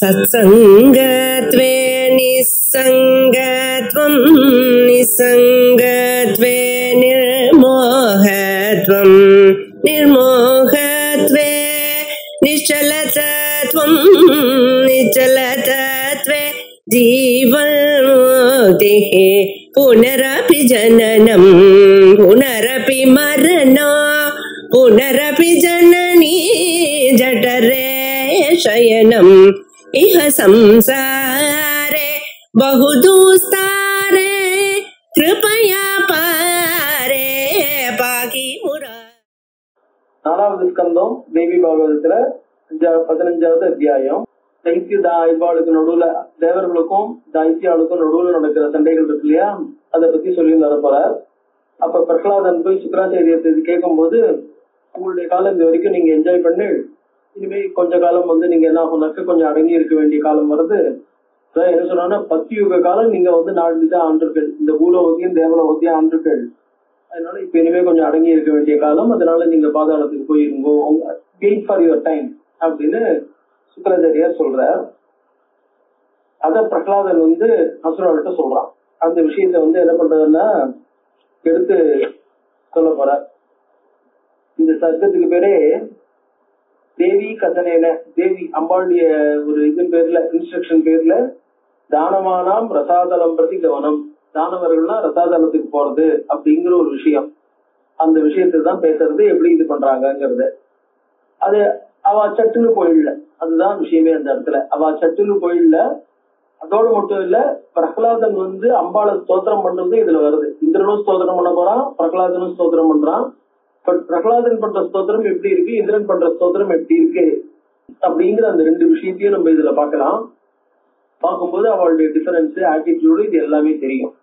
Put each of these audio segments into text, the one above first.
सत्संगत्वे निस्संगत्वं निस्संगत्वे निर्मोहत्वं निर्मोहत्वे निश्चलतत्वं निश्चलतत्वे जीवन्मुक्तिः पुनरपि जननं पुनरपि मरणं पुनरपि जननी जठरे शयनम् इह संसारे बहुदुस्तारे कृपया पारे पाकि मुरा. நாலாவது ஸ்கந்தம் தேவி பாகவதத்துல 15வது அத்தியாயம். தைத்திய தாய்பாளுக்கு நடுவுல தேவர்களுக்கும் தைத்தியாளுக்கும் நடுவுல நடக்கிற சண்டைகள் இருக்கு இல்லையா, அதை பத்தி சொல்லி வரப்போறார். அப்ப பிரகலாதன் போய் சுக்கராச்சாரியத்தை கேட்கும் போது, உங்களுடைய காலம் இது வரைக்கும் நீங்க என்ஜாய் பண்ணி இனிமே கொஞ்ச காலம் நீங்க என்ன ஆகுனாக்க கொஞ்சம் அடங்கி இருக்க வேண்டிய காலம் வருது. என்ன சொன்னா, 10 யுக காலம் நீங்க நாடுதான் ஆண்டுகள், இந்த பூலோகத்தையும் தேவலோகத்தையும் ஆண்டுகள். அதனால இப்ப இனிமே கொஞ்சம் அடங்கி இருக்க வேண்டிய காலம், அதனால நீங்க பாதாளத்துக்கு போயிருங்கோ, வெயிட் ஃபார் யுவர் டைம் அப்படின்னு சுக்கராச்சாரியார் சொல்றார். அத பிரகலாதன் அசுராவிட்ட சொல்றான். அந்த விஷயத்த என்ன பண்றதுன்னா எடுத்து சொல்ல போற. இந்த சர்க்கத்துக்கு பேரே தேவி கதனேன, தேவி அம்பாளுடைய ஒரு இதன் பேர்ல, இன்ஸ்ட்ரக்ஷன் பேர்ல தானமானாம் ரசாதலம் பிரதி கவனம், தானவர்கள்னா ரசாதலத்துக்கு போறது அப்படிங்கிற ஒரு விஷயம். அந்த விஷயத்தை தான் பேசுறது, எப்படி இது பண்றாங்கிறது. அது அவ சட்டுன்னு போயிடல, அதுதான் விஷயமே. அந்த இடத்துல அவ சட்டுன்னு போயிடல. அதோடு மட்டும் இல்ல, பிரகலாதன் அம்பாளை ஸ்தோத்திரம் பண்றது இதுல வருது. இந்திரனும் ஸ்தோத்திரம் பண்ண போறான், பிரகலாதனும் ஸ்தோத்திரம் பண்றான். பட் பிரகலாதன் பண்ற ஸ்தோத்திரம் எப்படி இருக்கு, இந்திரன் பண்ற ஸ்தோத்திரம் எப்படி இருக்கு அப்படிங்கிற அந்த ரெண்டு விஷயத்தையும் நம்ம இதுல பார்க்கலாம். பார்க்கும்போது அவளுடைய டிஃபரன்ஸ், ஆட்டிடியூடு, இது எல்லாமே தெரியும்.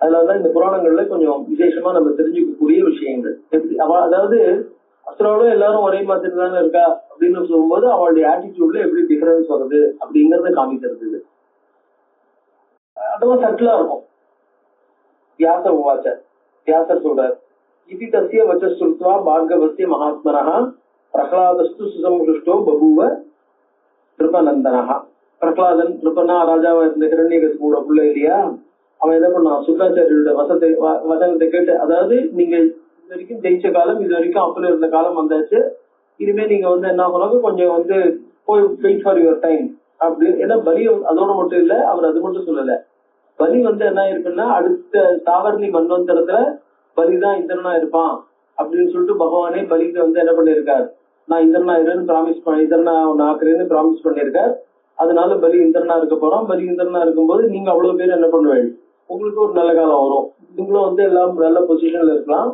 அதனாலதான் இந்த புராணங்கள்ல கொஞ்சம் விசேஷமா நம்ம தெரிஞ்சுக்கக்கூடிய விஷயங்கள். எப்படி அதாவது அசுராலும் எல்லாரும் ஒரே மாதிரி தானே இருக்கா அப்படின்னு சொல்லும்போது அவளுடைய ஆட்டிடியூட்ல எப்படி டிஃபரன்ஸ் வருது அப்படிங்கறத காமிக்கிறது. அதுவும் சட்டிலா இருக்கும். வியாசர் உவாச்ச, வியாசர் சொல்றார், இது தசிய வச்சஸ்ருத்வா பார்கவஸ்ய மகாத்மனஹா பிரகலாதஸ்து சுசம்ஹிருஷ்டோ பபூவ நிருபநந்தனஹா. பிரகலாதன் நிருபனா ராஜாவா இருந்த ஹிரண்யகசிபுவோட பிள்ளை இல்லையா, அவன் என்ன பண்ணான், சுக்கராச்சாரியோட வசனத்தை கேட்டு, அதாவது நீங்க இது வரைக்கும் ஜெயிச்ச காலம், இது வரைக்கும் அப்பல இருந்த காலம் வந்தாச்சு, இனிமே நீங்க என்ன ஆகணும், கொஞ்சம் போய் வெயிட் ஃபார் யுவர் டைம் அப்படி. ஏன்னா பலி அதோட மட்டும் இல்ல, அவர் அது மட்டும் சொல்லல. பலி என்ன இருக்குன்னா, அடுத்த சாவர்ணி மன்வந்தரத்துல பலிதான் இந்திரனா இருப்பான் அப்படின்னு சொல்லிட்டு பகவானே பலிக்கு என்ன பண்ணிருக்காரு, நான் இந்திரனா இந்திரனா ஆக்குறேன்னு ப்ராமிஸ் பண்ணிருக்காரு. அதனால பலி இந்திரனா இருக்க போறோம். பலி இந்திரனா இருக்கும்போது நீங்க அவ்வளவு பேர் என்ன பண்ணுவேன், உங்களுக்கு ஒரு நல்ல காலம் வரும், நீங்களும் எல்லாம் நல்ல பொசிஷன்ல இருக்கலாம்.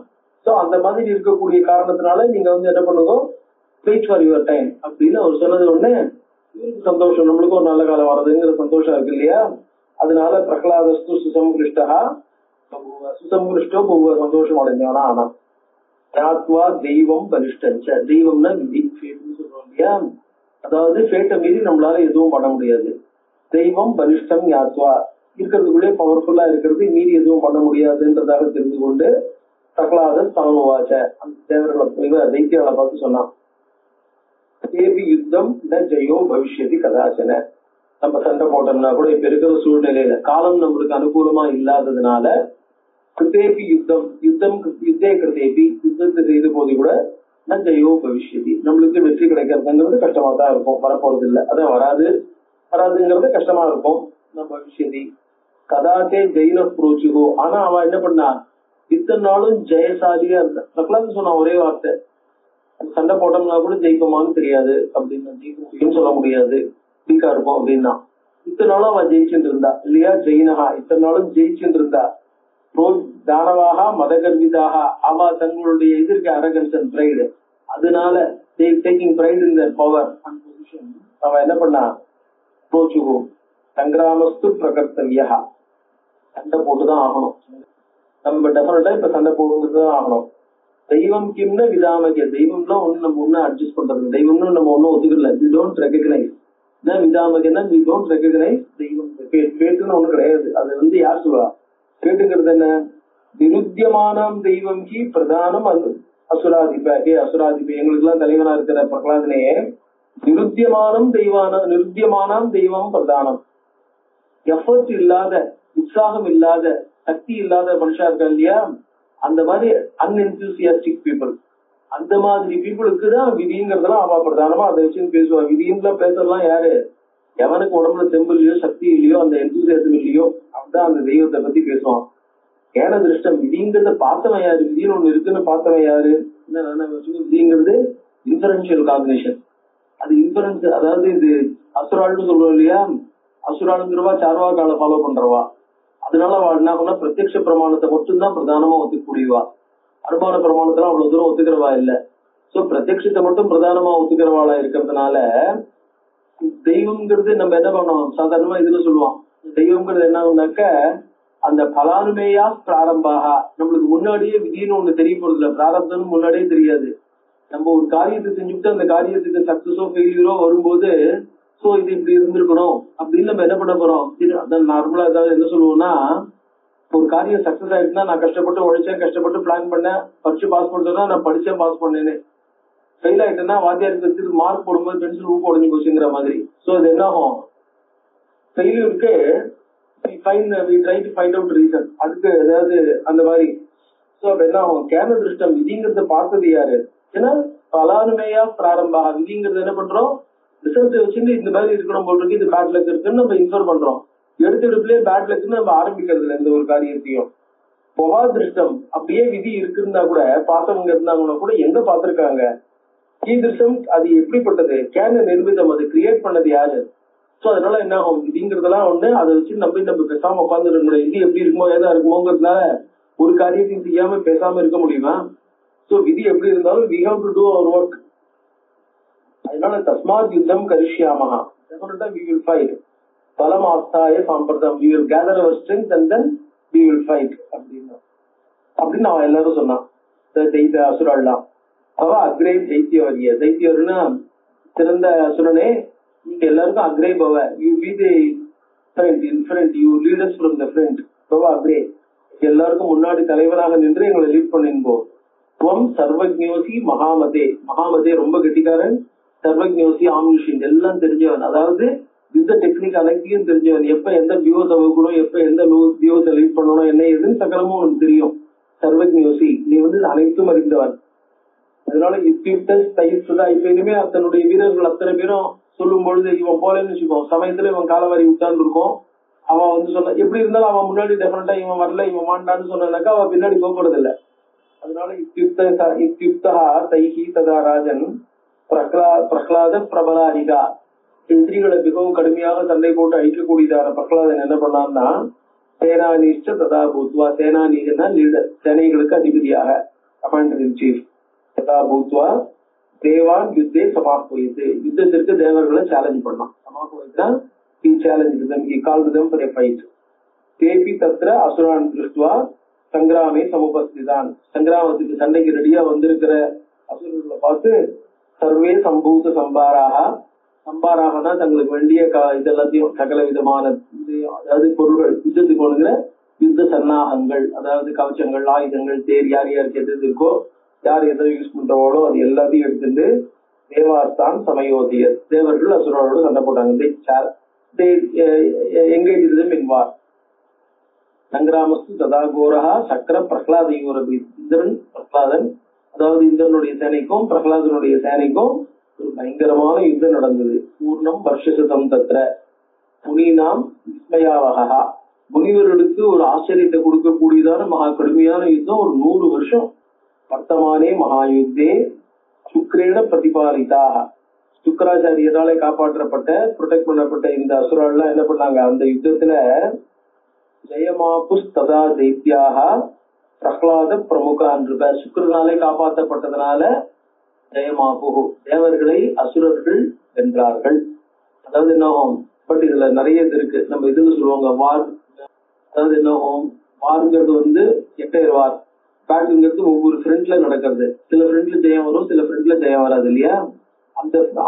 சோ அந்த மாதிரி இருக்கக்கூடிய காரணத்தினால நீங்க என்ன பண்ணுங்க, வெயிட் ஃபார் யுவர் டைம் அப்படின்னு அவர் சொன்னது உடனே இவருக்கு சந்தோஷம், நம்மளுக்கும் ஒரு நல்ல காலம் வர்றதுங்கிற சந்தோஷம் இருக்கு இல்லையா. அதனால பிரகலாதஸ்து சுசம்கிருஷ்டா சுசம்கிருஷ்டோ ஒவ்வொரு சந்தோஷம் அடைஞ்சவனா ஆனா. ஞாத்வா தெய்வம் பலிஷ்டஞ்ச, தெய்வம்னா விதி, ஃபேட்னு சொல்றோம் இல்லையா. அதாவது ஃபேட்டை மீறி நம்மளால எதுவும் பண்ண முடியாது. தெய்வம் பலிஷ்டம் ஞாத்வா, இருக்கிறதுக்குள்ளே பவர்ஃபுல்லா இருக்கிறது, மீறி எதுவும் பண்ண முடியாதுன்றதாக தெரிந்து கொண்டு பிரகலாதன் சமவாச்ச, அந்த தேவர்களை தைத்தியாவை பார்த்து சொன்னான், தேவி யுத்தம் ந ஜெயோ பவிஷ்யதி கதாச்சன. நம்ம சண்டை போட்டோம்னா கூட இப்ப இருக்கிற சூழ்நிலையில காலம் நம்மளுக்கு அனுகூலமா இல்லாததுனால கிருதேபி யுத்தம் யுத்தே கிருதேபி, யுத்தத்தை செய்த போது கூட ந ஜெயோ பவிஷ்யதி, நம்மளுக்கு வெற்றி கிடைக்கிறதுங்கிறது கஷ்டமா தான் இருக்கும், வரப்போறது இல்லை. அதான் வராதுங்கிறது கஷ்டமா இருக்கும். நம்ம பவிஷ்யதி கதாச்சே ஜெயின புரோச்சுகோ. ஆனா அவன் என்ன பண்ணா, இத்தனை நாளும் ஜெயசாலியா இருந்த. பிரகலாதன் சொன்ன ஒரே வார்த்தை, சண்டை போட்டோம்னா கூட ஜெயிப்போமான்னு தெரியாது அப்படின்னு, ஜெயிக்க முடியும்னு சொல்ல முடியாது, வீக்கா இருக்கும் அப்படின்னா. இத்தனை நாளும் அவன் ஜெயிச்சுட்டு இருந்தா இல்லையா, ஜெயினஹா, இத்தனை நாளும் ஜெயிச்சுட்டு இருந்தா. தானவாக மதகர்விதாக, அவ தங்களுடைய இதற்கு அரகன்ஸ் அண்ட் பிரைடு, அதனால taking pride in their power and position. அவன் என்ன பண்ணா, புரோச்சுகோ சங்கிராமஸ்து பிரகர்த்தவியா, சண்டை போட்டுதான் ஆகணும். நம்ம டெஃபினட்டா இப்ப சண்டை போட்டுதான் ஆகணும். தெய்வம் கிம்னு விதாமகிய, தெய்வம்லாம் நம்ம ஒன்னும் அட்ஜஸ்ட் பண்றது, தெய்வம்னு நம்ம ஒன்னும் ஒத்துக்கல. We don't recognise. விதாமகினா வி டோன்ட் ரெகக்னைஸ் தெய்வம். பேட்டுன்னு ஒண்ணு கிடையாது. அது யார் சொல்றா, கேட்டுக்கிறது என்ன, விருத்தியமானம் தெய்வம் கி பிரதானம் அசுராதிப. அசுராதிப எங்களுக்கு எல்லாம் தலைவனா இருக்கிற பிரகலாதனையே நிருத்தியமானம் தெய்வம் பிரதானம். எஃபர்ட் இல்லாத, உற்சாகம் இல்லாத, சக்தி இல்லாத மனுஷா இருக்கா இல்லையா, அந்த மாதிரி அன்என்தூசியாஸ்டிக் பீப்புள், அந்த மாதிரி பீப்புளுக்கு தான் விதிங்கிறதெல்லாம் அவ பிரதானமா அதை வச்சுன்னு பேசுவா. விதிங்களா பேசலாம் யாரு, எவனுக்கு உடம்புல தெம்பு இல்லையோ, சக்தி இல்லையோ, அந்த எந்தூசியாசம் இல்லையோ, அவன்தான் அந்த தெய்வத்தை பத்தி பேசுவான். ஏன திருஷ்டம் விதிங்கிறத பார்த்தவன் யாரு, விதின்னு ஒண்ணு இருக்குன்னு பார்த்தவன் யாரு. விதிங்கிறது இன்ஃபரன்ஷியல் காம்பினேஷன். அது இன்ஃபரன்ஸ், அதாவது இது அசுரால்னு சொல்றோம் இல்லையா, அசுராளுங்கிறவா சார்வா கால ஃபாலோ பண்றவா. அதனால அவள் என்ன பண்ணா பிரத்யக்ஷ பிரமாணத்தை மட்டும்தான் பிரதானமா ஒத்துக்கூடியவா. அனுமான பிரமாணத்தெல்லாம் அவ்வளவு தூரம் ஒத்துக்கிறவா இல்ல. சோ பிரத்யக்ஷத்தை மட்டும் பிரதானமா ஒத்துக்கிறவாளா இருக்கிறதுனால தெய்வம்ங்கிறது நம்ம என்ன பண்ணோம், சாதாரணமா இதுன்னு சொல்லுவான். தெய்வம்ங்கிறது என்னன்னாக்க அந்த பலானுமேயா பிராரம்பாக, நம்மளுக்கு முன்னாடியே விதின்னு ஒண்ணு தெரிய போறது இல்ல, பிராரப்தம்னு முன்னாடியே தெரியாது. நம்ம ஒரு காரியத்தை செஞ்சுட்டு அந்த காரியத்துக்கு சக்சஸோ ஃபெயிலியரோ வரும்போது சோ இது இப்படி இருந்திருக்கணும் அப்படின்னு நம்ம என்ன பண்ண போறோம். அதான் நார்மலா ஏதாவது என்ன சொல்லுவோம்னா, ஒரு காரியம் சக்சஸ் ஆயிடுச்சுன்னா நான் கஷ்டப்பட்டு உழைச்சேன், கஷ்டப்பட்டு பிளான் பண்ணேன், பரிச்சு பாஸ் பண்றேன்னா நான் படிச்சேன் பாஸ் பண்ணேன்னு, ஃபெயில் ஆயிட்டேன்னா வாத்தியாருக்கு மார்க் போடும்போது பென்சில் ஊக்கு உடஞ்சு போச்சுங்கிற மாதிரி. சோ அது என்ன ஆகும், ஃபெயிலியருக்கு we try to find out reason, அதுக்கு ஏதாவது அந்த மாதிரி. சோ அப்ப என்ன ஆகும், கேன திருஷ்டம் விதிங்கிறத பார்த்தது யாரு, ஏன்னா பலானுமேயா பிராரம்பா, விதிங்கிறது என்ன பண்றோம், ரிசல்ட் வச்சுட்டு இந்த மாதிரி இருக்கணும் போல் இருக்கு, இது பேட் லக் இருக்குன்னு நம்ம இன்ஃபார்ம் பண்றோம். எடுத்துடுப்புலயே பேட் லக்னு நம்ம ஆரம்பிக்கிறது இல்லை எந்த ஒரு காரியத்தையும். பொவா திருஷ்டம் அப்படியே விதி இருக்குன்னா கூட பார்த்தவங்க இருந்தாங்கன்னா கூட எங்க பார்த்திருக்காங்க, ஈதிருஷம் அது எப்படிப்பட்டது, கேன நிர்மிதம், அது கிரியேட் பண்ணது யாரு. சோ அதனால என்ன ஆகும், விதிங்கிறதெல்லாம் ஒண்ணு, அதை வச்சு நம்ம பேசாம உட்காந்துருக்க முடியாது. விதி எப்படி இருக்குமோ ஏதா இருக்குமோங்கிறதுனால ஒரு காரியத்தையும் செய்யாம பேசாம இருக்க முடியுமா. சோ விதி எப்படி இருந்தாலும் we have to do our work. அதனால தஸ்மாத் யுத்தம் கரிஷ்யாமஹா, definitely we will fight. பலமாஸ்தாய சாம்பிரதம், we will gather our strength and then we will fight அப்படின்னு அவன் எல்லாரும் சொன்னான். அசுராள்லாம் அவ அக்ரே தைத்தியவரிய, தைத்தியவர்னா சிறந்த அசுரனே, நீங்க எல்லாருக்கும் அக்ரே பவ, you be the front, in front, you lead as from the front, பவ அக்ரே, எல்லாருக்கும் முன்னாடி தலைவராக நின்று எங்களை லீட் பண்ணின்போ. துவம் சர்வஜ்ஞோசி மகாமதே, மகாமதே ரொம்ப கெட்டிக்காரன், சர்வஜ்ஞோசி ஆம்னிஷியன் எல்லாம் தெரிஞ்சவன், அதாவது யுத்த டெக்னிக் அனைத்தையும் தெரிஞ்சவன், எப்ப எந்த வியூவத்தை வகுக்கணும், எப்ப எந்த வியூவத்தை லீட் பண்ணணும், என்ன எதுன்னு சகலமும் உனக்கு தெரியும். சர்வஜ்ஞோசி, நீ அனைத்தும் அறிந்தவன். அதனால இப்ப இனிமே தன்னுடைய வீரர்கள் அத்தனை பேரும் சொல்லும் பொழுது இவன் போலன்னு வச்சுக்கோ, சமயத்துல இவன் காலவாரி உட்கார்ந்து இருக்கும், அவன் சொன்ன எப்படி இருந்தாலும் அவன் முன்னாடி டெஃபினட்டா இவன் வரல இவன் மாண்டான்னு சொன்னாக்கா அவன் பின்னாடி போறது இல்ல. அதனால இத்தியுக்தா தைஹி ததா ராஜன் பிரகலாத பிரபலாரிகா, இந்திரிகளை மிகவும் கடுமையாக சண்டை போட்டு அழிக்கக்கூடியதான பிரகலாதன் என்ன பண்ணான்னா, சேனானிஷ்ட ததா பூத்வா, சேனானிகன்னா லீடர், சேனைகளுக்கு அதிபதியாக கமாண்டர் இன் சீஃப், ததா பூத்வா தேவான் யுத்தே சமாஹ்வயது, யுத்தத்திற்கு தேவர்களை சேலஞ்ச் பண்ணான். சமாஹ்வயதுனா he challenged them, he called them for a fight. தேபி தத்ர அசுரான் திருஷ்டுவா சங்கிராமே சமுபஸ்திதான், சங்கிராமத்துக்கு சண்டைக்கு ரெடியா வந்திருக்கிற அசுரர்களை பார்த்து சர்வே சம்பூத சம்பாராக, சம்பாராக தான் தங்களுக்கு வேண்டிய இதெல்லாத்தையும் சகல விதமான அதாவது பொருள்கள், யுத்தத்துக்கு ஒண்ணுங்கிற யுத்த சன்னாகங்கள், அதாவது கவச்சங்கள், ஆயுதங்கள், தேர், யார் யாருக்கு எது இருக்கோ, யார் எதை யூஸ் பண்றவாளோ அது எல்லாத்தையும் எடுத்துட்டு தேவாஸ்தான் சமயோதிய, தேவர்கள் அசுரோடு சண்டை போட்டாங்க. எங்கேஜ் இன் வார். சங்கிராமஸ்து ததா கோரஹா சக்கர பிரகலாதையோரபி, இந்திரன் பிரகலாதன், அதாவது இந்திரனுடைய சேனைக்கும் பிரகலாதனுடைய சேனைக்கும் ஒரு பயங்கரமான யுத்தம் நடந்தது. பூர்ணம் வருஷசதம் தத்ர முனினாம் விஸ்மயாவகா, முனிவர்களுக்கு ஒரு ஆச்சரியத்தை கொடுக்கக்கூடியதான மகா கடுமையான யுத்தம், ஒரு 100 வருஷம். வர்த்தமானே மகாயுத்தே சுக்ரேன பிரதிபாலிதாக, சுக்கராச்சாரியராலே காப்பாற்றப்பட்ட ப்ரொடெக்ட் பண்ணப்பட்ட இந்த அசுராலாம் என்ன பண்ணாங்க, அந்த யுத்தத்துல ஜெயமாபுஸ் ததா தைத்தியாக பிரகலாத பிரமுகான், சுக்கரனாலே காப்பாற்றப்பட்டதுனால ஜெயமாபு, தேவர்களை அசுரர்கள் வென்றார்கள். அதாவது என்ன ஆகும், பட் இதுல நிறைய இது இருக்கு, நம்ம இதுன்னு சொல்லுவாங்க வார். அதாவது என்ன ஆகும், வார்ங்கிறது எட்டையர் வார், பேட்டில்ங்கிறது ஒவ்வொரு ஃப்ரண்ட்ல நடக்கிறது. சில ஃப்ரண்ட்ல ஜெயம் வரும், சில ஃப்ரண்ட்ல ஜெயம் வராது இல்லையா.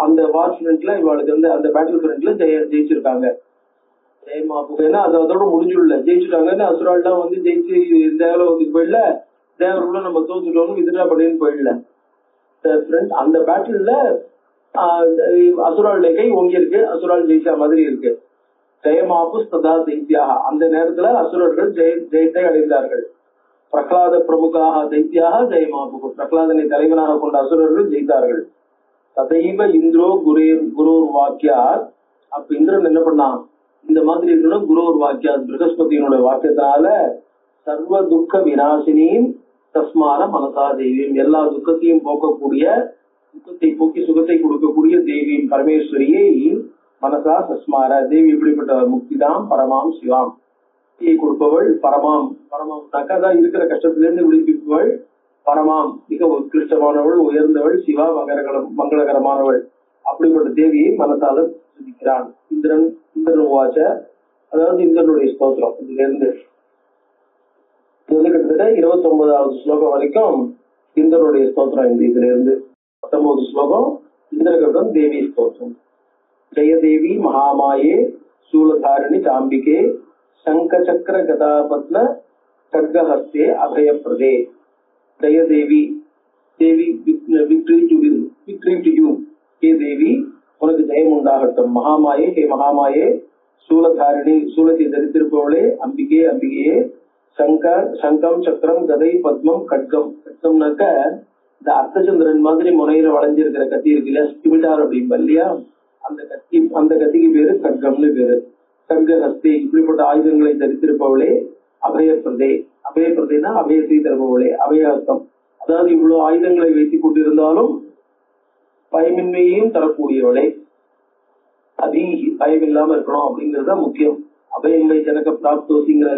அந்த வார் ஃப்ரண்ட்ல இவாளுக்கு அந்த பேட்டில் ஃப்ரண்ட்ல ஜெயிச்சிருக்காங்க. ஜெயமாபுனா அது அதோட முடிஞ்சுள்ள ஜெயிச்சுட்டாங்கன்னு அசுரால்லாம் ஜெயிச்சு தேவலோகத்துக்கு போயிடல, தேவர்களும் நம்ம தோத்துட்டோம்னு வித்ரா பண்ணின்னு போயிடல. அந்த பேட்டில்ல அசுராளுடைய கை ஓங்கி இருக்கு, அசுரால் ஜெயிச்சா மாதிரி இருக்கு. ஜெயமாபு ததா தைத்தியாக, அந்த நேரத்துல அசுரர்கள் ஜெயத்தை அடைந்தார்கள். பிரகலாத பிரமுகாக தைத்தியாக ஜெயமாபு, பிரகலாதனை தலைவனாக கொண்ட அசுரர்கள் ஜெயித்தார்கள். ததைவ இந்திரோ குருர் வாக்கியார், அப்ப இந்திரன் என்ன பண்ணான், இந்த மாதிரி இருக்கணும் குருர் வாக்கியார், பிரகஸ்பதியினுடைய வாக்கியத்தினால சர்வ துக்க விநாசினியும் தஸ்மான மனசா தேவியும், எல்லா துக்கத்தையும் போக்கக்கூடிய, துக்கத்தை போக்கி சுகத்தை கொடுக்கக்கூடிய தேவியும் பரமேஸ்வரியை மனசா சஸ்மார, தேவி இப்படிப்பட்டவர், முக்திதாம் பரமாம் சிவாம், முக்தியை கொடுப்பவள் பரமாம், பரமாம் நக்கதான் இருக்கிற கஷ்டத்திலிருந்து விடுவிப்பவள் பரமாம், மிக உத்கிருஷ்டமானவள், உயர்ந்தவள், சிவா மங்களகரமானவள், அப்படிப்பட்ட தேவியை மனசால துதிக்கிறான். இந்திரன் வாச்ச, அதாவது இந்திரனுடைய ஸ்தோத்திரம். இதுல இருந்து கிட்டத்தட்ட 29வது ஸ்லோகம் வரைக்கும் இந்திரனுடைய ஸ்தோத்திரம். இதுல இருந்து 19 ஸ்லோகம் இந்திரகருடன் தேவி ஸ்தோத்திரம். ஜெயதேவி மகாமாயே சூலதாரிணி சாம்பிகே சங்க சக்கர கதாபத்ன கட்கஹஸ்தே அபயப்பிரதே. ஜெயதேவி, தேவி விக்டரி டு யூ, ஹே தேவி உனக்கு ஜெயம் உண்டாகட்டும். மகாமாயே, ஹே மகாமாயே, சூலதாரிணி சூலத்தை தரித்திருப்பவளே, அம்பிகே அம்பிகையே, சங்கம் சக்கரம் கதை பத்மம் கட்கம். கட்கம்னாக்க இந்த அர்த்தச்சந்திரன் மாதிரி முனையில வளைஞ்சிருக்கிற கத்தி இருக்கு இல்லையா, ஸ்கிமிட்டார் அப்படின்பா இல்லையா, அந்த கத்திக்கு பேரு கட்கம்னு பேரு. கட்கஹஸ்தே, இப்படிப்பட்ட ஆயுதங்களை தரித்திருப்பவளே, அபயப்பிரதே, அபயப்பிரதேனா அபயத்தை தருபவளே, அபயஹஸ்தம், அதாவது இவ்வளவு ஆயுதங்களை வைத்துக் கொண்டிருந்தாலும் பயமின்மையையும் தரக்கூடியவளே, அதீஹி பயம் இல்லாம இருக்கணும் அப்படிங்கறத முக்கியம். அபயமை ஜனக பிராப்தோசிங்கிற,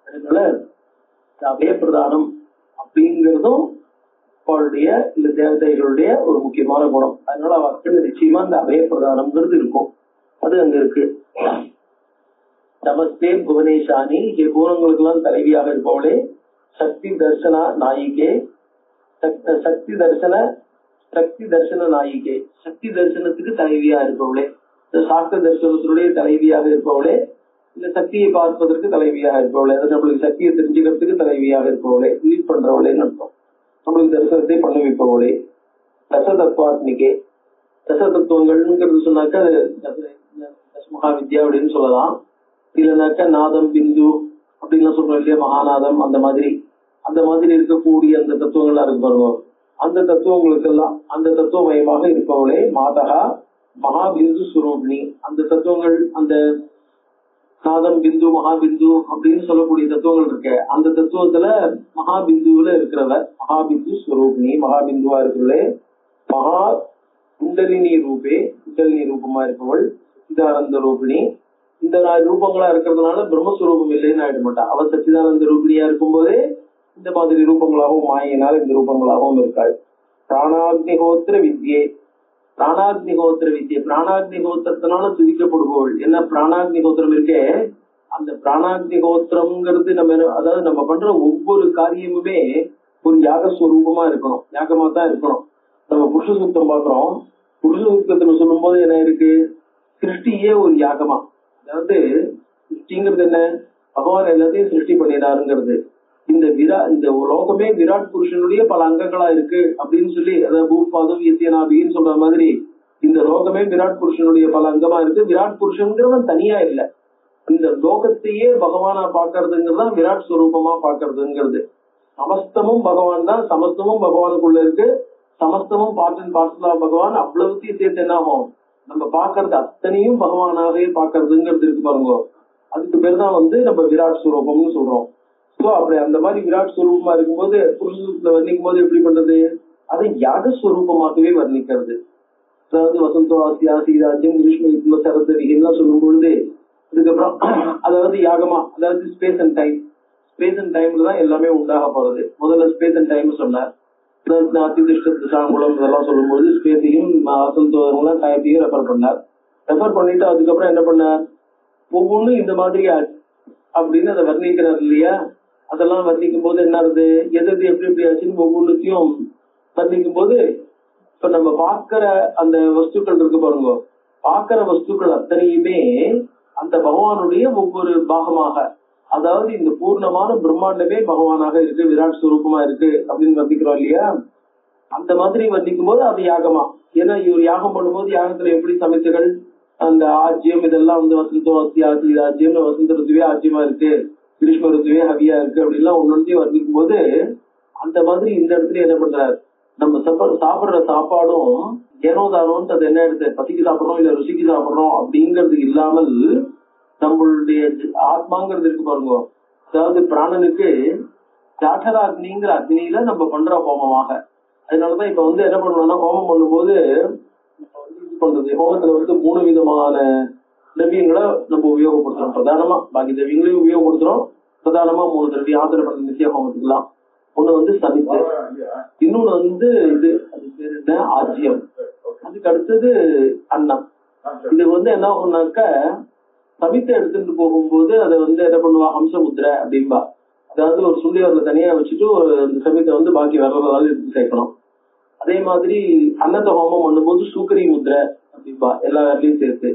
அதனால அபயப்பிரதானம் அப்படிங்கிறதும் அவளுடைய இந்த தேவதைகளுடைய ஒரு முக்கியமான குணம். அதனால அவருக்கு நிச்சயமா இந்த அபயப்பிரதானம்ங்கிறது இருக்கும், அது அங்க இருக்கு. நமஸ்தே புவனேஷானி, பூனங்களுக்கு எல்லாம் தலைவியாக இருப்பவளே, சக்தி தர்சன நாயிகே, சக்தி தர்சன நாயிகே, சக்தி தரிசனத்துக்கு தலைவியா இருப்பவளே, சாஸ்திர தரிசனத்தினுடைய தலைவியாக இருப்பவளே, இந்த சக்தியை பார்ப்பதற்கு தலைவியாக இருப்பவளே, அது நம்மளுக்கு சக்தியை தெரிஞ்சுக்கிறதுக்கு தலைவியாக இருப்பவளே, லீட் பண்றவளேன்னு அர்த்தம், நம்மளுக்கு தரிசனத்தை பண்ண வைப்பவளே. தசதத்வாத்மிகே, தசதத்துவங்கள்ங்கிறது சொன்னாக்க தசமகா வித்யா அப்படின்னு சொல்லலாம். இல்லைனாக்க நாதம் பிந்து அப்படின்னு சொல்றோம் இல்லையா, மகாநாதம், அந்த மாதிரி இருக்கக்கூடிய அந்த தத்துவங்கள்லாம் இருக்கு பாருங்க. அந்த தத்துவங்களுக்கெல்லாம் அந்த தத்துவமயமாக இருப்பவளே மாதகா மகாபிந்து சுரூபிணி. அந்த தத்துவங்கள், அந்த நாதம் பிந்து மகாபிந்து அப்படின்னு சொல்லக்கூடிய தத்துவங்கள் இருக்க, அந்த தத்துவத்துல மகாபிந்துல இருக்கிறவர் மகாபிந்து ஸ்வரூபிணி, மகாபிந்துவா இருக்கிறவளே. மகா குண்டலினி ரூபே, குண்டலினி ரூபமா இருப்பவள் சச்சிதானந்த ரூபிணி. இந்த ரூபங்களா இருக்கிறதுனால பிரம்மஸ்வரூபம் இல்லைன்னு ஆயிட மாட்டா. அவ சச்சிதானந்த ரூபிணியா இருக்கும்போதே இந்த மாதிரி ரூபங்களாகவும் மாயினால் இந்த ரூபங்களாகவும் இருக்காள். பிராணாக்னிஹோத்திர வித்யே, பிராணாக்னிஹோத்திர வித்யை, பிராணாக்னிஹோத்திரத்தினால துதிக்கப்படுபவள். என்ன பிராணாக்னிஹோத்திரம் இருக்கே, அந்த பிராணாக்னிஹோத்திரம்ங்கிறது அதாவது நம்ம பண்ற ஒவ்வொரு காரியமுமே ஒரு யாகஸ்வரூபமா இருக்கணும், யாகமா தான் இருக்கணும். நம்ம புருஷ சூக்தம் பாக்குறோம், புருஷ சூக்தத்துல சொல்லும் போது என்ன இருக்கு, சிருஷ்டியே ஒரு யாகமா. அதாவது சிருஷ்டிங்கிறது என்ன, பகவான் எல்லாத்தையும் சிருஷ்டி பண்ணினாருங்கிறது. இந்த லோகமே விராட் புருஷனுடைய பல அங்கங்களா இருக்கு அப்படின்னு சொல்லி, அதாவது பூபாதம் யத்தியனாபின்னு சொல்ற மாதிரி இந்த லோகமே விராட் புருஷனுடைய பல அங்கமா இருக்கு. விராட் புருஷன்கிறவன் தனியா இல்ல, இந்த லோகத்தையே பகவானா பாக்குறதுங்கிறதா விராட் ஸ்வரூபமா பாக்குறதுங்கிறது. சமஸ்தமும் பகவான் தான், சமஸ்தமும் பகவானுக்குள்ள இருக்கு, சமஸ்தமும் பார்சலா பகவான். அவ்வளவுத்தையும் சேர்த்து என்ன ஆகும், நம்ம பாக்குறது அத்தனையும் பகவானாவே பாக்குறதுங்கிறது இருக்கு பாருங்க. அதுக்கு பேர் தான் நம்ம விராட் ஸ்வரூபம்னு சொல்றோம். சோ அப்படி அந்த மாதிரி விராட் ஸ்வரூபமா இருக்கும்போது புருஷத்துல வர்ணிக்கும் போது எப்படி பண்றது, அதை யாகஸ்வரூபமாகவே வர்ணிக்கிறது. அதாவது வசந்தோ ஆசியா சீராஜ்யம் கிரீஷ்ம யுக்ம சரத விகிதம் சொல்லும் பொழுது அதுக்கப்புறம் அதாவது யாகமா, அதாவது space and time, space and டைம்ல தான் எல்லாமே உண்டாக போறது. முதல்ல ஸ்பேஸ் அண்ட் டைம் சொன்னார், சாங்குளம் இதெல்லாம் சொல்லும்போது ஸ்பேஸையும் வசந்தோலாம் டைத்தையும் ரெஃபர் பண்ணார். ரெஃபர் பண்ணிட்டு அதுக்கப்புறம் என்ன பண்ணார், ஒவ்வொன்றும் இந்த மாதிரி அப்படின்னு அதை வர்ணிக்கிறார் இல்லையா. அதெல்லாம் வர்ணிக்கும் போது என்ன ஆகுது, எது எப்படி எப்படி ஆச்சுன்னு ஒவ்வொன்றுத்தையும் வர்ணிக்கும் போது இப்ப நம்ம பாக்குற அந்த வஸ்துக்கள் இருக்கு பாருங்க, பாக்குற வஸ்துக்கள் அத்தனையுமே அந்த பகவானுடைய ஒவ்வொரு பாகமாக, அதாவது இந்த பூர்ணமான பிரம்மாண்டமே பகவானாக இருக்கு, விராட் ஸ்வரூபமா இருக்கு அப்படின்னு வர்ணிக்கிறோம் இல்லையா. அந்த மாதிரி வர்ணிக்கும் போது அது யாகமா. ஏன்னா இவர் யாகம் பண்ணும்போது யாகத்துல எப்படி சமைத்துகள் அந்த ஆஜ்யம் இதெல்லாம் வந்து வசந்தம் அத்தியாசி ஆஜ்யம் வசந்த ருத்துவே ஆஜ்யமா இருக்கு, கிரீஷ்ம ருத்துவே ஹவியா இருக்கு அப்படின்லாம் ஒன்னொன்றையும் வர்ணிக்கும் போது அந்த மாதிரி இந்த இடத்துல என்ன பண்றாரு, நம்ம சாப்பிடுற சாப்பாடும் ஏனோதானோன்னு அது என்ன எடுத்து பசிக்கு சாப்பிடுறோம் இல்ல ருசிக்கு சாப்பிடுறோம் அப்படிங்கிறது இல்லாமல் நம்மளுடைய ஆத்மாங்கிறது இருக்கு பாருங்க. அதாவது பிராணனுக்கு ஜாடராக்னிங்கிற அக்னியில நம்ம பண்ற ஹோமமாக. அதனாலதான் இப்ப வந்து என்ன பண்ணுவோம்னா ஹோமம் பண்ணும்போது பண்றது ஹோமத்துல வந்து 3 விதமான திரவியங்களை நம்ம உபயோகப்படுத்துறோம். பிரதானமா பாக்கி திரவியங்களையும் உபயோகப்படுத்துறோம். பிரதானமா 3 திரவியம் ஆத்திரப்படுற நிச்சய ஹோமத்துக்குலாம். ஒண்ணு வந்து சமித்து, இன்னொன்னு வந்து இது அது பேர் என்ன ஆஜ்யம், அதுக்கு அடுத்தது அன்னம். இது வந்து என்ன ஆகும்னாக்க சமித்தை எடுத்துட்டு போகும்போது அதை வந்து என்ன பண்ணுவா ஹம்சமுத்திரை அப்படின்பா. அதாவது ஒரு சுண்டியவர்ல தனியா வச்சுட்டு ஒரு சமித்தை வந்து பாக்கி வர்றதால எடுத்து சேர்க்கணும். அதே மாதிரி அன்னத்தை ஹோமம் பண்ணும்போது சூக்கரி முத்திரை அப்படின்பா எல்லா வேலையும் சேர்த்து.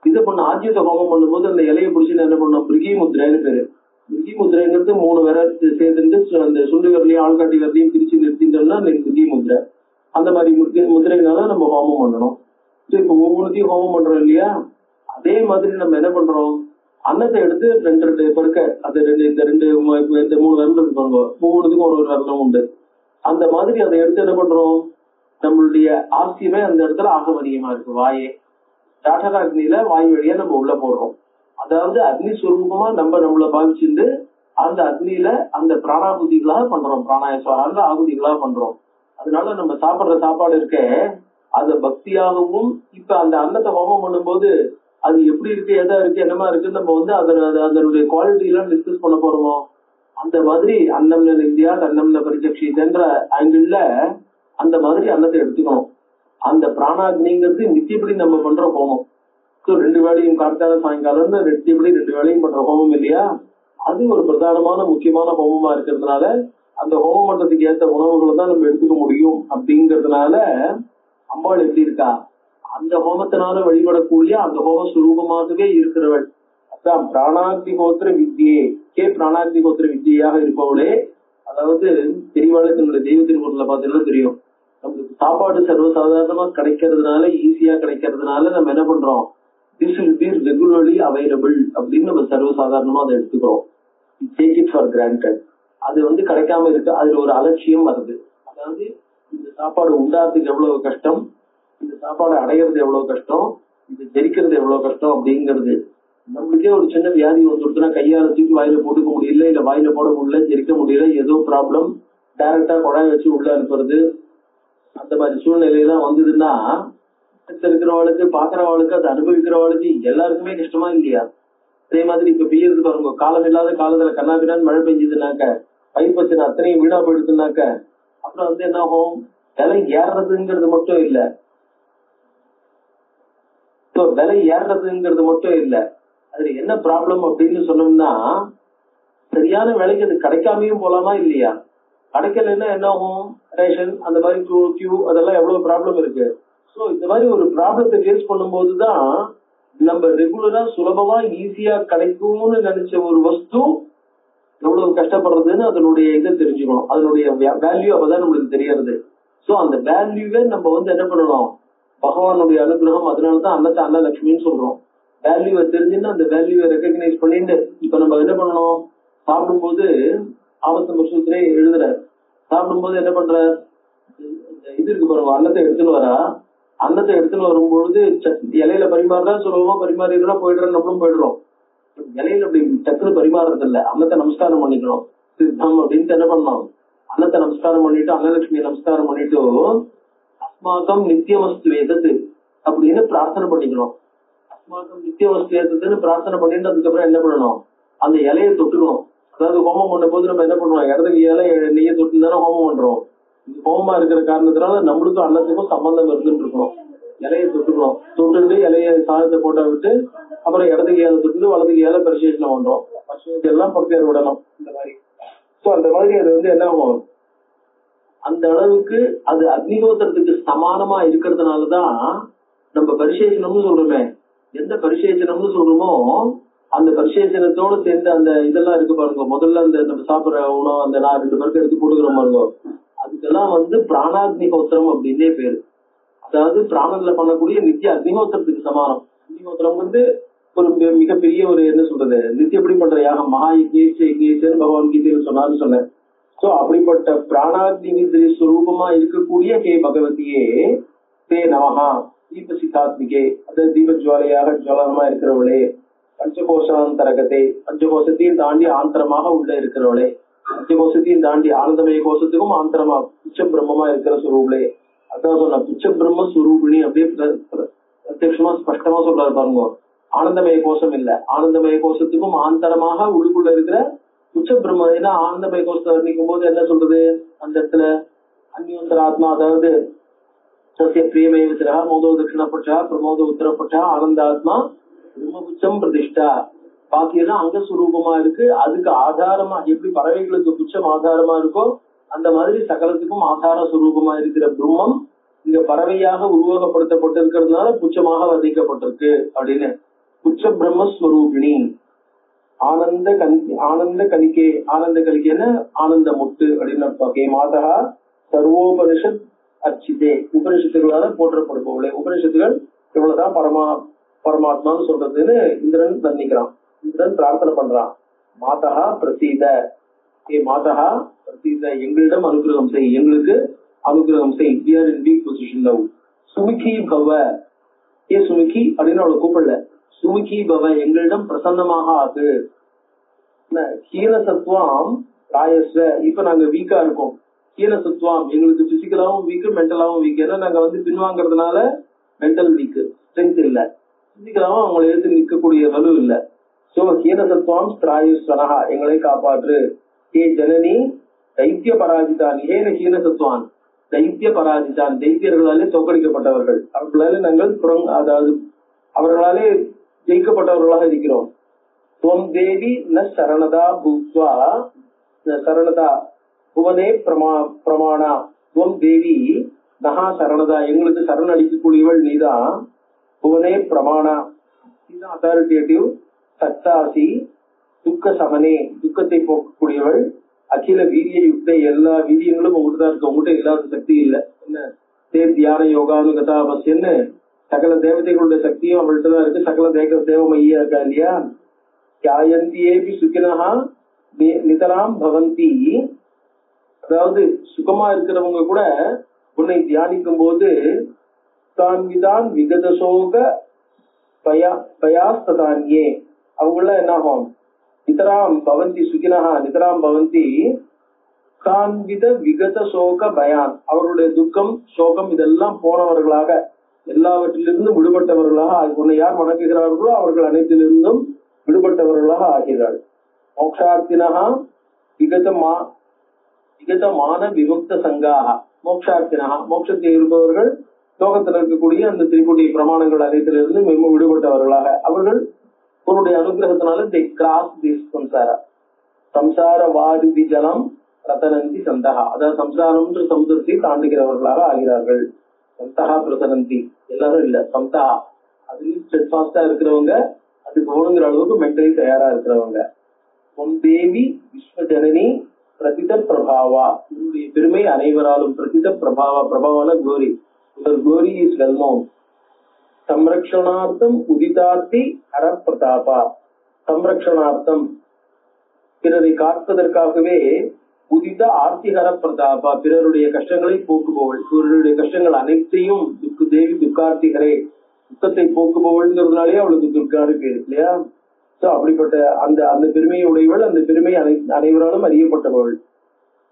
இது பண்ண ஆஜ்யத்தை ஹோமம் பண்ணும்போது அந்த இலையை பிடிச்சின்னு என்ன பண்ணோம் பிரிகி முத்திரைன்னு பேரு. பிரிகி முத்திரைங்கிறது 3 விரல் சேர்த்துட்டு அந்த சுண்டு விரலையும் ஆள்காட்டி விரலையும் பிரிச்சு நிறுத்திட்டோம்னா பிரிகி முத்திரை. அந்த மாதிரி முத்திரைனால நம்ம ஹோமம் பண்ணணும். இப்ப ஒவ்வொருத்தையும் ஹோமம் பண்றோம் இல்லையா, அதே மாதிரி நம்ம என்ன பண்றோம் அன்னத்தை எடுத்து 2 பருக்க அது இந்த 3 விரல் இருப்பாங்க, ஒவ்வொன்றுக்கும் ஒரு விரலம் உண்டு. அந்த மாதிரி அதை எடுத்து என்ன பண்றோம் நம்மளுடைய ஆசியமே அந்த இடத்துல ஆகமனியமா இருக்கு. வாயே ஜாடராக்னியில வாய் வழியா நம்ம உள்ள போடுறோம். அதாவது அக்னி சுரூபமா நம்மள பாவிச்சுட்டு அந்த அக்னியில அந்த பிராணாகுதிகளாக பண்றோம், பிராணாயஸ்வராங்க ஆகுதிகளாக பண்றோம். அதனால நம்ம சாப்பிடுற சாப்பாடு இருக்க அது பக்தியாகவும் இப்ப அந்த அன்னத்தை ஹோமம் பண்ணும்போது அது எப்படி இருக்கு எதா இருக்கு என்னமா இருக்கு நம்ம வந்து அதனுடைய குவாலிட்டி எல்லாம் டிஸ்கஸ் பண்ண போறோமோ. அந்த மாதிரி அன்னம்ன இந்தியா அன்னம்ன பரிசக்ஷின்ற ஆங்கிள் அந்த மாதிரி அன்னத்தை எடுத்துக்கணும். அந்த பிராணாக்னிங்கிறது நித்தியப்படி நம்ம பண்ற ஹோமம். 2 வேளையும் காத்தால சாயங்காலம் நித்தியப்படி 2 வேளையும் பண்ற ஹோமம் இல்லையா, அது ஒரு பிரதானமான முக்கியமான ஹோமமா இருக்கிறதுனால அந்த ஹோமம் பண்றதுக்கு ஏற்ற உணவுகளை தான் நம்ம எடுத்துக்க முடியும். அப்படிங்கறதுனால அம்பாள் எப்படி இருக்கா அந்த ஹோமத்தினால வழிபடக்கூடிய அந்த ஹோம சுரூபமாகவே இருக்கிறவள். அதான் பிராணாக்னிஹோத்திர வித்தியே பிராணாக்னிஹோத்திர வித்தியாக இருப்பவளே. அதாவது பெரியவாளே தன்னுடைய தெய்வ திருமுறையில பார்த்தீங்கன்னா தெரியும், நம்மளுக்கு சாப்பாடு சர்வசாதாரணமா கிடைக்கிறதுனால ஈஸியா கிடைக்கிறதுனால நம்ம என்ன பண்றோம் this will be regularly available அப்படின்னு நம்ம சர்வசாதாரணமா அதை எடுத்துக்கிறோம். Take it for granted. அது வந்து கிடைக்காம இருக்கு, அதுல ஒரு அலட்சியம் வருது. அதாவது இந்த சாப்பாடு உண்டாறதுக்கு எவ்வளவு கஷ்டம், இந்த சாப்பாடு அடையிறது எவ்வளவு கஷ்டம், இது ஜெரிக்கிறது எவ்வளவு கஷ்டம் அப்படிங்கிறது. நம்மளுக்கே ஒரு சின்ன வியாதி வந்துருச்சுன்னா கையால தூக்கி வாயில போட்டுக்க முடியல, இல்ல வாயில போட முடியல, ஜெரிக்க முடியல, ஏதோ ப்ராப்ளம், டைரக்டா குழாய் வச்சு உள்ள அனுப்புறது, அந்த மாதிரி சூழ்நிலையெல்லாம் வந்ததுன்னா இருக்கிறவளுக்கு பாக்குறவளுக்கு அதை அனுபவிக்கிறவளுக்கு எல்லாருக்குமே கஷ்டமா இல்லையா. அதே மாதிரி இப்ப பெய்யறது பாருங்க, காலம் இல்லாத காலத்துல கண்ணாபின்னான்னு மழை பெஞ்சதுனாக்க பயிர் பச்சனை அத்தனையும் வீணா போயிடுதுனாக்க அப்புறம் வந்து என்ன ஆகும், விலை ஏறுறதுங்கிறது மட்டும் இல்ல, விலை ஏறுறதுங்கிறது மட்டும் இல்ல, அதுல என்ன ப்ராப்ளம் அப்படின்னு சொன்னோம்னா சரியான விலைக்கு அது கிடைக்காமையும் போலாமா இல்லையா. கிடைக்கலன்னா என்ன ஆகும், ரேஷன் அந்த மாதிரி கியூ அதெல்லாம் எவ்வளவு ப்ராப்ளம் இருக்கு. சோ இந்த மாதிரி ஒரு ப்ராப்ளத்தை ஃபேஸ் பண்ணும்போதுதான் நம்ம ரெகுலரா சுலபமா ஈஸியா கிடைக்கும்னு நினைச்ச ஒரு வஸ்து எவ்வளவு கஷ்டப்படுறதுன்னு அதனுடைய இதை தெரிஞ்சுக்கணும், அதனுடைய வேல்யூ அப்பதான் நம்மளுக்கு தெரியறது. சோ அந்த வேல்யூவை நம்ம வந்து என்ன பண்ணணும், பகவானுடைய அனுகிரகம். அதனாலதான் அன்னத்தை அன்னலட்சுமின்னு சொல்றோம். வேல்யூவை தெரிஞ்சுன்னா அந்த வேல்யூவை ரெகக்னைஸ் பண்ணிட்டு இப்ப நம்ம என்ன பண்ணணும், சாப்பிடும்போது ஆபத்து மசூத்திரே எழுதுற சாப்பிடும்போது என்ன பண்ற இது இருக்கு பாருங்க, அன்னத்தை எடுத்துன்னு வரா, அன்னத்தை எடுத்துன்னு வரும்பொழுது இலையில பரிமாறா சுலபமா பரிமாறிடுறா போயிடுறோம், நம்மளும் போயிடுறோம். இலையில அப்படி டக்குன்னு பரிமாறுறது இல்ல, அன்னத்தை நமஸ்காரம் பண்ணிக்கணும் சித்தம் அப்படின்ட்டு என்ன பண்ணணும், அன்னத்தை நமஸ்காரம் பண்ணிட்டு அன்னலட்சுமியை நமஸ்காரம் பண்ணிட்டு அஸ்மாக்கம் நித்தியவஸ்து வேதத்து அப்படின்னு பிரார்த்தனை பண்ணிக்கணும். அஸ்மாக்கம் நித்தியவஸ்து வேதத்துன்னு பிரார்த்தனை பண்ணிட்டு அதுக்கப்புறம் என்ன பண்ணணும், அந்த இலையை தொட்டுக்கணும். அதாவது ஹோமம் பண்ணும் போது நம்ம என்ன பண்ணுவோம், இடத்துக்கு இலை நெய்யை தொட்டு தானே ஹோமம் பண்றோம். ஹோமமா இருக்கிற காரணத்தினால நம்மளுக்கும் அன்னத்துக்கும் சம்பந்தம் இருந்துட்டு இருக்கணும். இலையை தொட்டுக்கணும், தொட்டுட்டு இலைய சாதத்தை போட்டா விட்டு அப்புறம் இடத்துக்கு ஏழை தொட்டு வலதுக்கு ஏழை பரிசேஷனம் பண்றோம், எல்லாம் பக்தியார் விடணும் இந்த மாதிரி. சோ அந்த மாதிரி அது வந்து என்ன ஆகும், அந்த அளவுக்கு அது அக்னிஹோத்திரத்துக்கு சமானமா இருக்கிறதுனாலதான் நம்ம பரிசேஷனம்னு சொல்றோமே. எந்த பரிசேஷனம்னு சொல்றோமோ அந்த பரிசேஷனத்தோட சேர்ந்து அந்த இதெல்லாம் இருக்கு பாருங்க, முதல்ல அந்த நம்ம சாப்பிடுற உணவு அந்த 2 பேருக்கு எடுத்து போட்டுக்கிறோம் பாருங்க, அது இதெல்லாம் பிராணாக்னிஹோத்திரம் அப்படின்னே பேரு. அதாவது பிராணன்ல பண்ணக்கூடிய நித்திய அக்னிஹோத்திரத்துக்கு சமானம். அக்னிஹோத்திரம் ஒரு மிகப்பெரிய ஒரு என்ன சொல்றது நித்தியப்படி பண்ற யாகம். மகா யஜ்ஞேச்சேன்னு பகவான் கீதையில சொன்னான்னு சொன்னேன். சோ அப்படிப்பட்ட பிராணாக்னி ஸ்வரூபமா இருக்கக்கூடிய ஹே பகவதியே தே நமஹா தீப சித்தாத்மிகே, அதாவது தீப ஜுவாலையாக ஜுவலனமா இருக்கிறவளே, பஞ்சகோஷாந்தரகத்தை பஞ்சகோஷத்தையும் தாண்டி ஆந்தரமாக உள்ள இருக்கிறவளே, பஞ்சகோஷத்தையும் தாண்டி ஆனந்தமய கோஷத்துக்கும் ஆந்தரமா உச்ச பிரம்மமா இருக்கிற சுரூபளே. அதான் சொன்ன உச்ச பிரம்ம சுரூபிணி அப்படியே பிரத்யட்சமா ஸ்பஷ்டமா சொல்றாரு பாருங்க. ஆனந்தமய கோஷம் இல்ல, ஆனந்தமய கோஷத்துக்கும் ஆந்தரமாக உள்ளுக்குள்ள இருக்கிற உச்ச பிரம்ம. ஏன்னா ஆனந்தமய கோஷத்தை வர்ணிக்கும் போது என்ன சொல்றது அந்த இடத்துல அந்யோந்தர ஆத்மா, அதாவது சசிய பிரியமே விசிரா மோதோ தட்சிணபட்சா பிரமோத உத்தரபட்சா ஆனந்தாத்மா பிரம்மபுச்சம் பிரதிஷ்டா. பாக்கி எல்லாம் அங்கஸ்வரூபமா இருக்கு. அதுக்கு ஆதாரமா எப்படி பறவைகளுக்கு புச்சம் ஆதாரமா இருக்கோ அந்த மாதிரி சகலத்துக்கும் ஆதார சுரூபமா இருக்கிற பிரம்மம் இங்க பறவையாக உருவகப்படுத்தப்பட்டிருக்கிறதுனால புச்சமாக வர்ணிக்கப்பட்டிருக்கு அப்படின்னு. புச்ச பிரம்மஸ்வரூபிணி ஆனந்த கலிக்கே, ஆனந்த கலிக்கேன்னு ஆனந்த முட்டு அப்படின்னு அர்த்தம். மாதா சர்வோபனிஷத் அர்ச்சிதே, உபனிஷத்துகளால போற்றப்படுபவளே. உபனிஷத்துகள் இவ்வளவுதான் பரமாத்மான்னு சொல்றதுன்னு இந்திரன் வர்ணிக்கிறான். இந்திரன் பிரார்த்தனை பண்றான், மாதா பிரசீத, மாதா பிரசீத, எங்களிடம் அனுகிரகம் செய், எங்களுக்கு அனுகிரகம் செய். We are in weak position now. சுமிகி பவ, சுமிகி அப்படின்னு அவளை கூப்பிடல, சுமிகி பவ, எங்களிடம் பிரசன்னமாக ஆகு. ஹீன சத்துவம் ராயஸ்வ, இப்ப நாங்க வீக்கா இருக்கோம். ஹீன சத்துவம் எங்களுக்கு பிசிக்கலாவும் வீக்கு, மென்டலாவும் வீக். ஏன்னா நாங்க பின்வாங்கிறதுனால மென்டல் வீக்கு, ஸ்ட்ரென்த் இல்ல. பிசிக்கலாவும் அவங்களை எடுத்து நிற்கக்கூடிய வலு இல்ல. சோ ஹீன சத்துவம் ஸ்திராயுஸ்வனஹா, எங்களை காப்பாற்று. ஹே ஜனனி தைத்திய பராஜிதான், ஏன ஹீன சத்துவான் தைத்திய பராஜிதான், தைத்தியர்களாலே தோற்கடிக்கப்பட்டவர்கள், அவர்களாலே நாங்கள் அதாவது அவர்களாலே ஜெயிக்கப்பட்டவர்களாக இருக்கிறோம். துவம் தேவி ந சரணதா பூத்வா, சரணதா புவனே பிரமாணா, துவம் தேவி நகா சரணதா, எங்களுக்கு சரண் அளிக்கக்கூடியவள் நீதான். புவனே பிரமாணா, நீதான் அத்தாரிட்டேட்டிவ். சத்தாசி துக்க சமனே, துக்கத்தை போக்கக்கூடியவள். அகில வீரிய யுக்த, எல்லா வீரியங்களும் உங்ககிட்ட தான் இருக்கு, உங்ககிட்ட இல்லாத சக்தி இல்ல. என்ன தே தியான யோகானுகதா பஸ்யன்னு சகல தேவதைகளுடைய சக்தியும் அவள்கிட்ட தான் இருக்கு. சகல தேவமையா இருக்கா இல்லையா. யாயந்தியேபி சுகினஹா நிதராம் பவந்தி, அதாவது சுகமா இருக்கிறவங்க கூட உன்னை தியானிக்கும் போது தான் விதான் விகதசோக பயாஸ்ததான்யே, அவங்கள என்ன ஆகும், நிதராம் பவந்தி சுகினஹா நிதராம் பவந்தி கான்வித விகத சோக பயான், அவர்களுடைய துக்கம் சோகம் இதெல்லாம் போனவர்களாக, எல்லாவற்றிலிருந்தும் விடுபட்டவர்களாக உன்னை யார் வணங்குகிறார்களோ அவர்கள் அனைத்திலிருந்தும் விடுபட்டவர்களாக ஆகிறாள். மோக்ஷார்த்தினஹா விகதமான விமுக்த சங்காக, மோக்ஷார்த்தினஹா மோட்சத்தில் இருப்பவர்கள், லோகத்தில் இருக்கக்கூடிய அந்த திரிபுடி பிரமாணங்கள் அனைத்திலிருந்து மிகவும் விடுபட்டவர்களாக அவர்கள் உன்னுடைய அனுகிரகத்தினால they cross this samsara, சம்சார வாரிதி ஜலம் ரதனந்தி சந்தகா, அதாவது சம்சாரம்ன்ற சமுதிரத்தை தாண்டுகிறவர்களாக ஆகிறார்கள். சந்தகா பிரசனந்தி எல்லாரும் இல்ல, சந்தகா அதுலயும் ஸ்டெட்ஃபாஸ்டா இருக்கிறவங்க, அது போகணுங்கிற அளவுக்கு மென்டலி தயாரா இருக்கிறவங்க. பொன் தேவி விஸ்வஜனனி பிரதித பிரபாவா, உன்னுடைய பெருமை அனைவராலும். பிரதித பிரபாவா, பிரபாவான glory, glory is well known. சம்ரக்ஷணார்த்தம் உதிதார்த்தி ஹர பிரதாபா, சம்ரக்ஷணார்த்தம் பிறரை காப்பதற்காகவே உதித ஆர்த்திஹர பிரதாபா, பிறருடைய கஷ்டங்களை போக்குபவள், பிறருடைய கஷ்டங்கள் அனைத்தையும் துக்கு தேவி துக்கார்த்திகரே, துக்கத்தை போக்குபவள்ங்கிறதுனாலே அவளுக்கு துர்காரு பேரு இல்லையா. சோ அப்படிப்பட்ட அந்த அந்த பெருமையை உடையவள், அந்த பெருமை அனைவராலும் அறியப்பட்டவள்.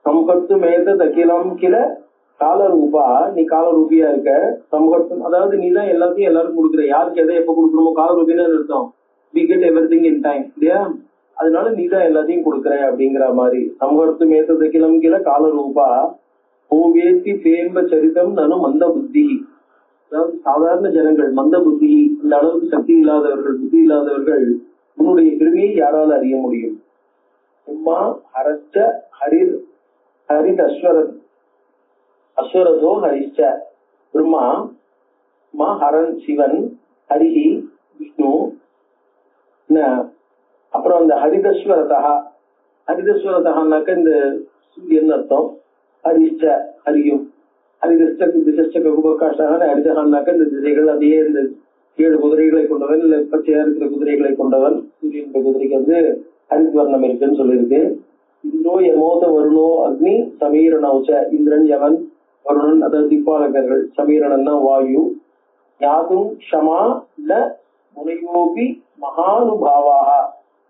சம்பத்து மேத தகிலம் கில காலரூபா, நீ காலரூபியா இருக்க. சமூகத்தும் அதாவது நீ தான் எல்லாத்தையும் எல்லாரும் கொடுக்குற, யாருக்கு எதை எப்ப கொடுக்கணுமோ காலரூபின்னு அர்த்தம். we get everything in time இல்லையா, அதனால நீ தான் எல்லாத்தையும் கொடுக்குற அப்படிங்கிற மாதிரி. சமூகத்து மேத்தது கிளம்பில காலரூபா ஓவேத்தி பேம்ப சரிதம் நானும் மந்த புத்தி, அதாவது சாதாரண ஜனங்கள் மந்த புத்தி, இந்த அளவுக்கு சக்தி இல்லாதவர்கள் புத்தி இல்லாதவர்கள் உன்னுடைய பெருமையை யாரால அறிய முடியும். உம்மா ஹரச்ச ஹரித் அஸ்வரதோ ஹரிச்ச, பிரம்மா மா ஹரன் சிவன், ஹரிஹி விஷ்ணு, அப்புறம் அந்த ஹரிதஸ்வரதா, ஹரிதஸ்வரதான்னாக்க இந்த சூரியன் அர்த்தம். ஹரிஷ்ட ஹரியும் ஹரிதஷ்டகுபகாஷ்டான ஹரிதகான்னாக்க இந்த திசைகள் அதையே இந்த 7 குதிரைகளை கொண்டவன் இல்ல பச்சையா இருக்கிற குதிரைகளை கொண்டவன். சூரியன் குதிரைக்கு வந்து ஹரித்வர்ணம் இருக்குன்னு சொல்லியிருக்கு. இந்திரோ யமோத வருணோ அக்னி சமீரணௌச்ச, இந்திரன் யமன் வருணன் அதாவது திப்பாலகர்கள், சமீரணன்னா வாயு, யாதும் க்ஷமா ந முனையோபி மகானுபாவாக,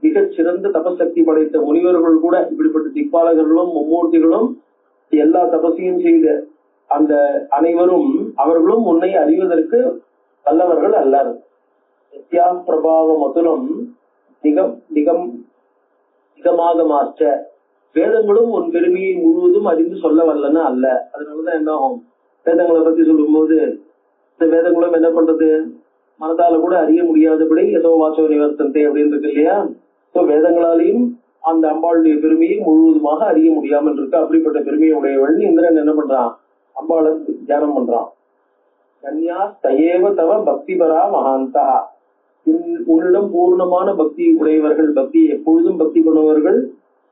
மிகச் சிறந்த தபசக்தி படைத்த முனிவர்கள் கூட, இப்படிப்பட்ட திப்பாலகர்களும் மும்மூர்த்திகளும் எல்லா தபசையும் செய்த அந்த அனைவரும் அவர்களும் உன்னை அறிவதற்கு வல்லவர்கள் அல்லர். நித்யா பிரபாவ மதுலம் நிகம் நிகம் நிகமாகமாச்ச, வேதங்களும் உன் பெருமையை முழுவதும் அறிந்து சொல்ல வல்லன அல்ல. அதனாலதான் என்ன ஆகும், வேதங்களை பத்தி சொல்லும் போது இந்த வேதங்களும் என்ன பண்றது, மனதால கூட அறிய முடியாதபடி ஏதோ வாசோ நிவர்த்தந்தை அப்படின்னு இருக்கு இல்லையா. சோ வேதங்களாலையும் அந்த அம்பாளுடைய பெருமையை முழுவதுமாக அறிய முடியாமல் இருக்கு. அப்படிப்பட்ட பெருமையை உடையவன் இந்திரன் என்ன பண்றான், அம்பாளை தியானம் பண்றான். கன்யா தயேவ தவ பக்திபரா மகாந்தா, உன்னிடம் பூர்ணமான பக்தி உடையவர்கள், பக்தி எப்பொழுதும் பக்தி பண்ணுபவர்கள்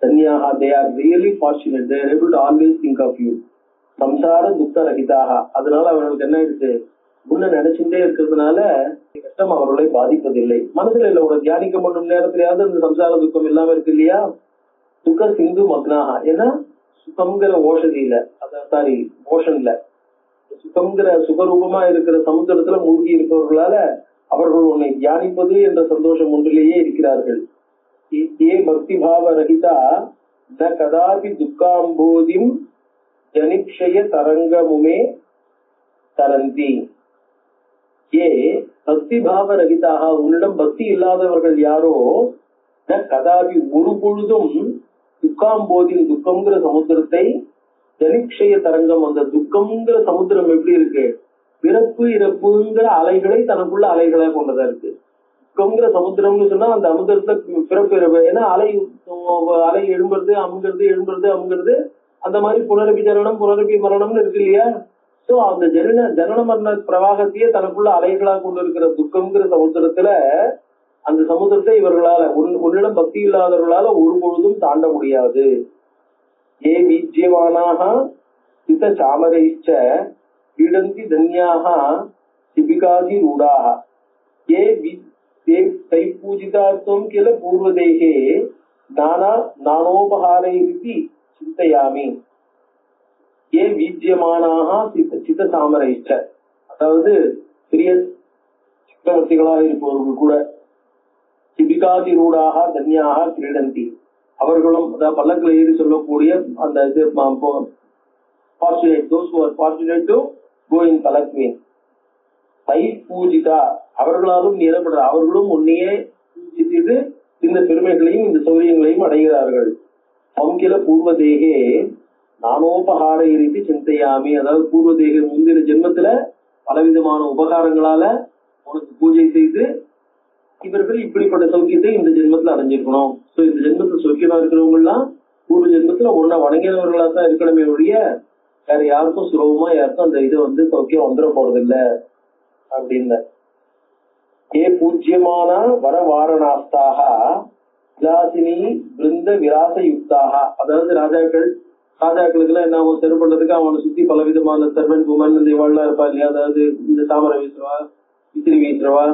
தன்யாக, they are really fortunate, they are able to always think of you. சம்சார துக்க ரகிதாக, அதனால அவர்களுக்கு என்ன ஆயிடுச்சு, முன்ன நினைச்சுட்டே இருக்கிறதுனால கஷ்டம் அவர்களை பாதிப்பதில்லை. மனசுல இல்ல, ஒரு தியானிக்க பண்ணும் நேரத்திலேயாவது அந்த சம்சார துக்கம் இல்லாம இருக்கு இல்லையா. துக்க சிந்து மக்னாக, ஏன்னா சுகம்ங்கிற ஓஷதியில, சாரி ஓஷன்ல, சுகம்ங்கிற சுகரூபமா இருக்கிற சமுத்திரத்துல மூழ்கி இருப்பவர்களால அவர்கள் உன்னை தியானிப்பது என்ற சந்தோஷம் ஒன்றிலேயே இருக்கிறார்கள். ஏ பக்தி பாவ ரஹிதா ந கதாபி துக்காம்போதிம் ஜனிக்ஷய தரங்கமுமே தரந்தி. ஏ பக்தி பாவ ரஹிதாக, உன்னிடம் பக்தி இல்லாதவர்கள் யாரோ, ந கதாபி ஒரு பொழுதும் துக்காம்போதின் துக்கம்ங்கிற சமுத்திரத்தை, ஜனிக்ஷய தரங்கம், அந்த துக்கம்ங்கிற சமுத்திரம் எப்படி இருக்கு, பிறப்பு இறப்புங்கிற அலைகளை தனக்குள்ள அலைகளா கொண்டதா இருக்கு. துக்கம்ங்கிற சமுத்திரம்னு சொன்னா அந்த சமுத்திரத்தை பிறப்பு இறப்பு, ஏன்னா அலை எழும்புறது அமுங்கிறது, எழும்புறது அமுங்கிறது, அந்த மாதிரி புனரபி ஜனனம் புனரபி மரணம்னு இருக்கு இல்லையா. சோ அந்த ஜனன மரண பிரவாகத்தையே தனக்குள்ள அலைகளா கொண்டு இருக்கிற துக்கம்ங்கிற சமுத்திரத்துல, அந்த சமுத்திரத்தை இவர்களால உன்னிடம் பக்தி இல்லாதவர்களால ஒரு பொழுதும் தாண்ட முடியாது. ஏ வீஜ்யமானாக சித சாமரைச்ச क्रीडन्ति धन्याः शिबिकादि रूढाः, ये तै पूजितात्वं किल पूर्वदेहे नानोपहारैरिति चिन्तयामि. ये வீஜ்யமானாக சித சாமரைச்ச, அதாவது பெரிய சக்கரவர்த்திகளாக இருப்பவர்கள் கூட, சிபிகாதி ரூடாக தன்யாக கிரீடந்தி, அவர்களும் அதாவது பல்லக்கில் ஏறி சொல்லக்கூடிய அந்த இது fortunate, those who are fortunate to go in palanquin. தை பூஜிதா, அவர்களாலும் நிரப்பட, அவர்களும் உன்னையே பூஜித்து இந்த பெருமைகளையும் இந்த சௌரியங்களையும் அடைகிறார்கள். சம்கில பூர்வதேகே நானோபகார இருக்கு சிந்தையாமி, அதாவது பூர்வதேக முந்தின ஜென்மத்துல பலவிதமான உபகாரங்களால உனக்கு பூஜை செய்து இவர்கள் இப்படிப்பட்ட சௌக்கியத்தை இந்த ஜென்மத்துல அடைஞ்சிருக்கணும். சோ இந்த ஜென்மத்துல சௌக்கியமா இருக்கிறவங்க எல்லாம் பூர்வ ஜென்மத்துல ஒன்ன வணங்கினவர்களா தான் இருக்கணுமே ஒழிய வேற யாருக்கும் சுலபமா யாருக்கும் அந்த இதை வந்து சௌக்கியம் வந்துட போறது இல்ல அப்படின்னு. ஏ பூஜ்யமான வர வாரணாஸ்தாக விலாசினி பிருந்த விலாச யுக்தாக, அதாவது ராஜாக்களுக்கு எல்லாம் என்ன ஆகும், சரி பண்றதுக்கு அவனை சுத்தி பலவிதமான சர்வன் உமன் இந்த இவாள்லாம் இருப்பா இல்லையா, அதாவது இந்த தாமரை வீசுறவா, விசிறி வீசுறவா,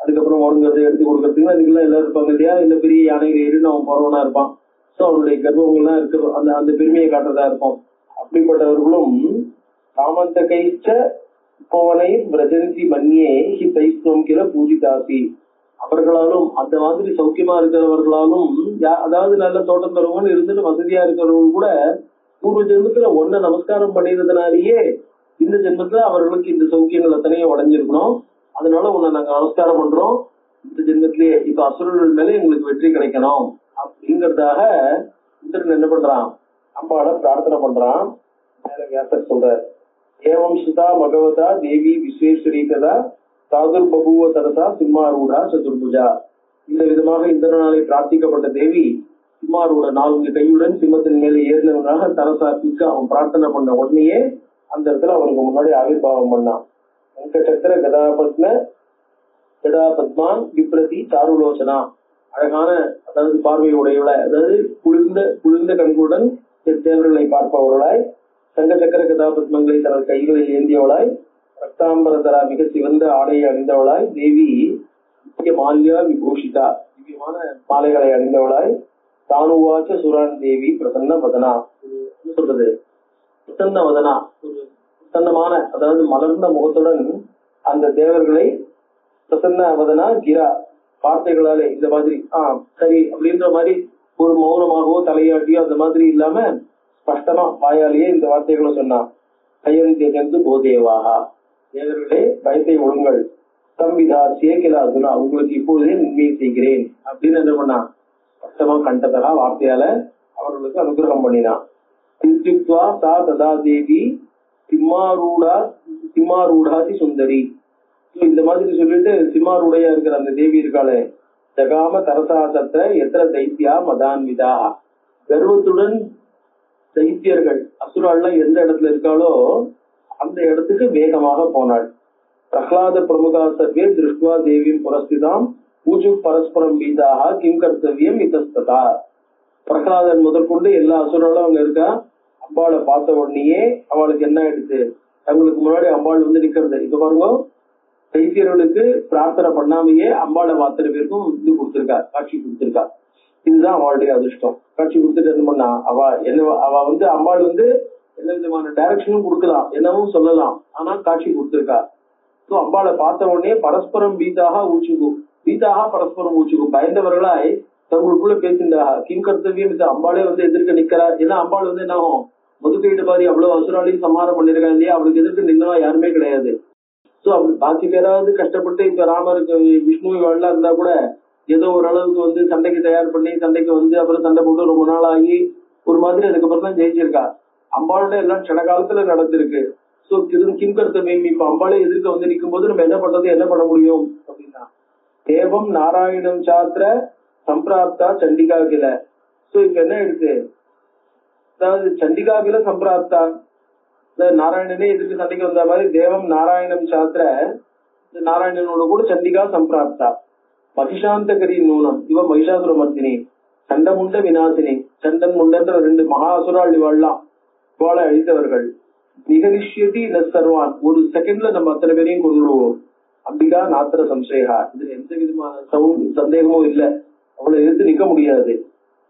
அதுக்கப்புறம் உணர்ந்து எடுத்து கொடுக்கறதுக்கு அதுக்கெல்லாம் எல்லாரும் இருப்பாங்க இல்லையா. இல்ல பெரிய யானைகள் ஏறின்னு அவன் போறவனா இருப்பான். சோ அவனுடைய கர்ப்பங்கள்லாம் இருக்கிற அந்த அந்த பெருமையை காட்டுறதா இருக்கும். அப்படிப்பட்டவர்களும் சாமந்த கைச்ச கோவனை பிரஜந்தி மன்னியே ஹி தைஸ்வம் கில பூஜிதாசி, அவர்களாலும் அந்த மாதிரி சௌக்கியமா இருக்கிறவர்களாலும், அதாவது நல்ல தோட்டம் தருவன்னு இருந்துட்டு வசதியா இருக்கிறவங்க கூட பூர்வ ஜென்மத்துல ஒன்ன நமஸ்காரம் பண்ணிருந்தனாலேயே இந்த ஜென்மத்துல அவர்களுக்கு இந்த சௌக்கியங்கள் அத்தனையும் உடஞ்சிருக்கணும். அதனால உன்னை நாங்க நமஸ்காரம் பண்றோம், இந்த ஜென்மத்திலேயே இப்ப அசுரர்கள் மேல எங்களுக்கு வெற்றி கிடைக்கணும் அப்படிங்கறதாக இந்திரன் என்ன பண்றான், அம்பாளை பிரார்த்தனை பண்றான். மேல வியாசர் சொல்றார், ஏவம் சுதா பகவதா தேவி விஸ்வேஸ்வரி கதா சாதுர் பபுவ தரசா சிம்மாரூடா சதுர்புஜா. இந்த விதமாக இந்திரனாலே பிரார்த்திக்கப்பட்ட தேவி சிம்மாரூட 4 கையுடன் சிம்மத்தின் மேலே ஏறினவனாக தரசாக்கு அவன் பிரார்த்தனை பண்ண உடனேயே அந்த இடத்துல அவனுக்கு முன்னாடி ஆவிர்வாவம் பண்ணான். வெங்கடச்சக்கர கதா பத்மான் விப்ரதி சாருலோச்சனா, அழகான அதாவது பார்வை உடையவளாய், அதாவது குளிர்ந்த கண்களுடன் தேவர்களை பார்ப்பவர்களாய் சங்க சக்கர கதாபத்மங்களை தனது கைகளில் ஏந்தியவளாய், ரக்தாம்பரதரா மிக சிவந்த ஆடையை அணிந்தவளாய், தேவி மால்யா விபூஷிதா திவ்யமான மாலைகளை அணிந்தவளாய், தானுவாச்ச சுரான் தேவி பிரசன்ன வதனா, என்ன சொல்றது, பிரசன்ன வதனா, ஒரு பிரசன்னமான, அதாவது மலர்ந்த முகத்துடன் அந்த தேவர்களை, பிரசன்ன வதனா கிரா வார்த்தைகளாலே இந்த மாதிரி சரி அப்படின்ற மாதிரி ஒரு மௌனமாகவோ தலையாட்டியோ அந்த மாதிரி இல்லாம ஸ்பஷ்டமா வாயாலேயே இந்த வார்த்தைகளை சொன்னான். ஐயம் தேஜந்து போதேவாகா, தேவர்களே பயத்தை ஒழுங்கள், தம்பிதா சேகிலா அர்ஜுனா, உங்களுக்கு இப்பொழுதே நன்மையை செய்கிறேன் அப்படின்னு என்ன பண்ணான், ஸ்பஷ்டமா கண்டதா வார்த்தையால அவர்களுக்கு அனுகிரகம் பண்ணினான். இத்யுக்த்வா சா ததா தேவி சிம்மாரூடாதி சுந்தரி, இந்த மாதிரி சொல்லிட்டு சிம்மாரூடையா இருக்கிற அந்த தேவி இருக்காளே, ஜகாம தரசாசத்த எத்திர தைத்தியா மதான்விதா, கர்வத்துடன் தைத்தியர்கள் அசுராள்லாம் எந்த இடத்துல இருக்காளோ அந்த இடத்துக்கு வேகமாக போனாள். பிரஹ்லாத பிரமுகா சர்வே திருஷ்டுவா தேவியும் புரஸ்திதாம் பூஜு பரஸ்பரம் பீதாக கிம் கர்த்தவியம் இதஸ்ததா. பிரஹ்லாதன் முதற்கொண்டு எல்லா அசுராலும் அங்க இருக்கா. அம்பாளை பார்த்த உடனேயே அவளுக்கு என்ன ஆயிடுச்சு, தங்களுக்கு முன்னாடி அம்பாள் வந்து நிக்கிறது. இப்ப பாருங்க, தைத்தியர்களுக்கு பிரார்த்தனை பண்ணாமையே அம்பாளை அத்தனை பேருக்கும் இது கொடுத்திருக்கா, காட்சி கொடுத்திருக்கா. இதுதான் அவளுடைய அதிர்ஷ்டம். காட்சி கொடுத்துட்டு என்ன பண்ணா, அவ வந்து அம்பாள் வந்து என்ன விதமான டைரக்ஷனும் கொடுக்கலாம், என்னவும் சொல்லலாம், ஆனா காட்சி கொடுத்திருக்கா. சோ அம்பாளை பார்த்த உடனே பரஸ்பரம் பீதாக பரஸ்பரம் ஊச்சுக்கும், பயந்தவர்களாய் தங்களுக்குள்ள பேசின்றாக. கிம் கர்த்தவியம், இந்த அம்பாளே வந்து எதிர்க்க நிக்கிறா. ஏன்னா அம்பாள் வந்து என்ன ஆகும், முதுகையிட்டு பாதி அவ்வளவு அசுராலையும் சம்ஹாரம் பண்ணிருக்கா இல்லையா, அவளுக்கு எதிர்த்து நின்னவா யாருமே கிடையாது. சோ அப்படி பாதி பேராவது கஷ்டப்பட்டு இப்ப ராமருக்கு விஷ்ணு இவெல்லாம் இருந்தா கூட ஏதோ ஓரளவுக்கு வந்து சண்டைக்கு தயார் பண்ணி சண்டைக்கு வந்து அப்புறம் சண்டை போட்டு ரொம்ப நாள் ஆகி ஒரு மாதிரி அதுக்கப்புறம் தான் ஜெயிச்சிருக்கா. அம்பாளோட எல்லாம் சில காலத்துல நடந்திருக்கு. சோ கிம் கர்த்தவியம், இப்ப அம்பாளே எதிர்க்க வந்து நிற்கும் போது நம்ம என்ன பண்றது, என்ன பண்ண முடியும் அப்படின்னா, தேவம் நாராயணம் சாத்திர சம்பிராப்தா சண்டிகா கில. சோ இப்ப என்ன இருக்கு, அதாவது சண்டிகா கில சம்பிராப்தா, நாராயணனே எதிர்த்து சண்டைக்கு வந்த மாதிரி தேவம் நாராயணம் சாத்திர, நாராயணனோட கூட சண்டிகா சம்பிராப்தா. மகிஷாந்தகரி நூனம் இவ மகிஷாசுர மர்த்தினி, சண்டமுண்ட விநாசினி, சண்டன் முண்டன்ற ரெண்டு மகாசுராள் இவாள்லாம், இவாளை அழித்தவர்கள். நிகனிஷ்யதி நர்வான், ஒரு செகண்ட்ல நம்ம அத்தனை பேரையும் கொண்டுடுவோம். அம்பிகா நாத்திர சம்சேகா, இதுல எந்த விதமான சந்தேகமும் இல்ல, அவளை எதிர்த்து நிக்க முடியாது.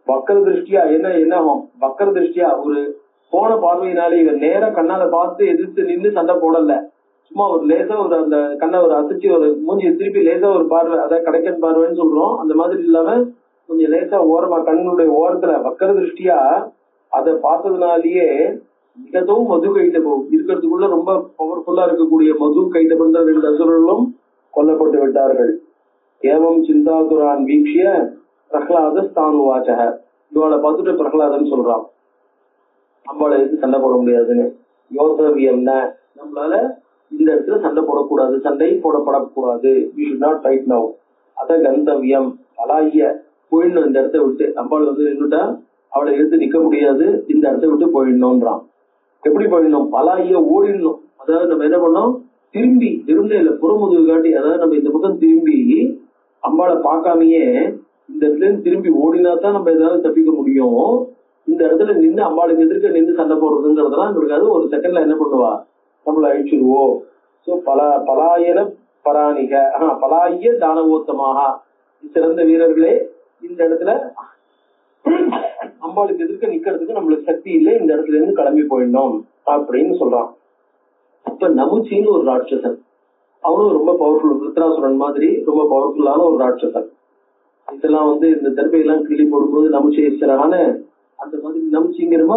வக்கர திருஷ்டியா என்ன ஆகும், வக்கர திருஷ்டியா ஒரு போன பார்வையினாலே இவன் நேர கண்ணால பார்த்து எதிர்த்து நின்று சண்டை போடல, சும்மா ஒரு லேசா ஒரு அந்த கண்ணை ஒரு அசைச்சு ஒரு மூஞ்சி திருப்பி லேசா ஒரு பார்வை, அதாவது கடைக்கன் பார்வைன்னு சொல்றோம், அந்த மாதிரி இல்லாம கொஞ்சம் லேசா ஓரமா கண்ணுடைய ஓரத்துல வக்கர திருஷ்டியா அதை பார்த்ததுனாலேயே மிகவும் மது கைட்டபம் இருக்கிறதுக்குள்ள ரொம்ப பவர்ஃபுல்லா இருக்கக்கூடிய மது கைட்டபந்த ரெண்டு அசுரர்களும் கொல்லப்பட்டு விட்டார்கள். ஏவம் சிந்தாதுரான் வீக்ஷிய பிரஹ்லாத ஸ்தானுவாச்சக, இவளை பார்த்துட்டு பிரஹ்லாதன் சொல்றான், அம்பாளை எதிர்த்து சண்டை போட முடியாதுன்னு. யோசவியம்னா நம்மளால இந்த இடத்துல சண்டை போடக்கூடாது, சண்டை போடப்படக்கூடாது, we should not fight now. அத கந்தவியம் பலாய போயிடணும், இந்த இடத்த விட்டு. அம்பாள் வந்து நின்றுட்டா அவளை எடுத்து நிக்க முடியாது, இந்த இடத்த விட்டு போயிடணும்ன்றான். எப்படி போயிடணும், பலாய ஓடிடணும். அதாவது நம்ம என்ன பண்ணோம், திரும்பி இல்ல புறமுதுகு காட்டி, அதாவது நம்ம இந்த பக்கம் திரும்பி அம்பாளை பார்க்காமையே இந்த இடத்துல திரும்பி ஓடினா தான் நம்ம ஏதாவது தப்பிக்க முடியும். இந்த இடத்துல நின்று அம்பாளுக்கு எதிர்க்க நின்று சண்டை போடுறதுங்கிறதுலாம் இருக்காது. ஒரு செகண்ட்ல என்ன பண்ணுவா, நம்மள அழிச்சிடுவோம். சோ பலாயன பராணிக பலாய தானவோத்தமாக, சிறந்த வீரர்களே, இந்த இடத்துல அம்பாளுக்கு எதிர்க்க நிக்கிறதுக்கு நம்மளுக்கு சக்தி இல்லை, இந்த இடத்துல இருந்து கிளம்பி போயிடணும் அப்படின்னு சொல்றான். இப்ப நமுச்சின்னு ஒரு ராட்சசன், அவனும் ரொம்ப பவர்ஃபுல், விருத்ராசுரன் மாதிரி ரொம்ப பவர்ஃபுல்லான ஒரு ராட்சசன். இதெல்லாம் வந்து இந்த தர்பையெல்லாம் கிள்ளி போடும்போது நமுச்சேஸ்வரான அந்த மாதிரி நமுச்சிங்கிறமா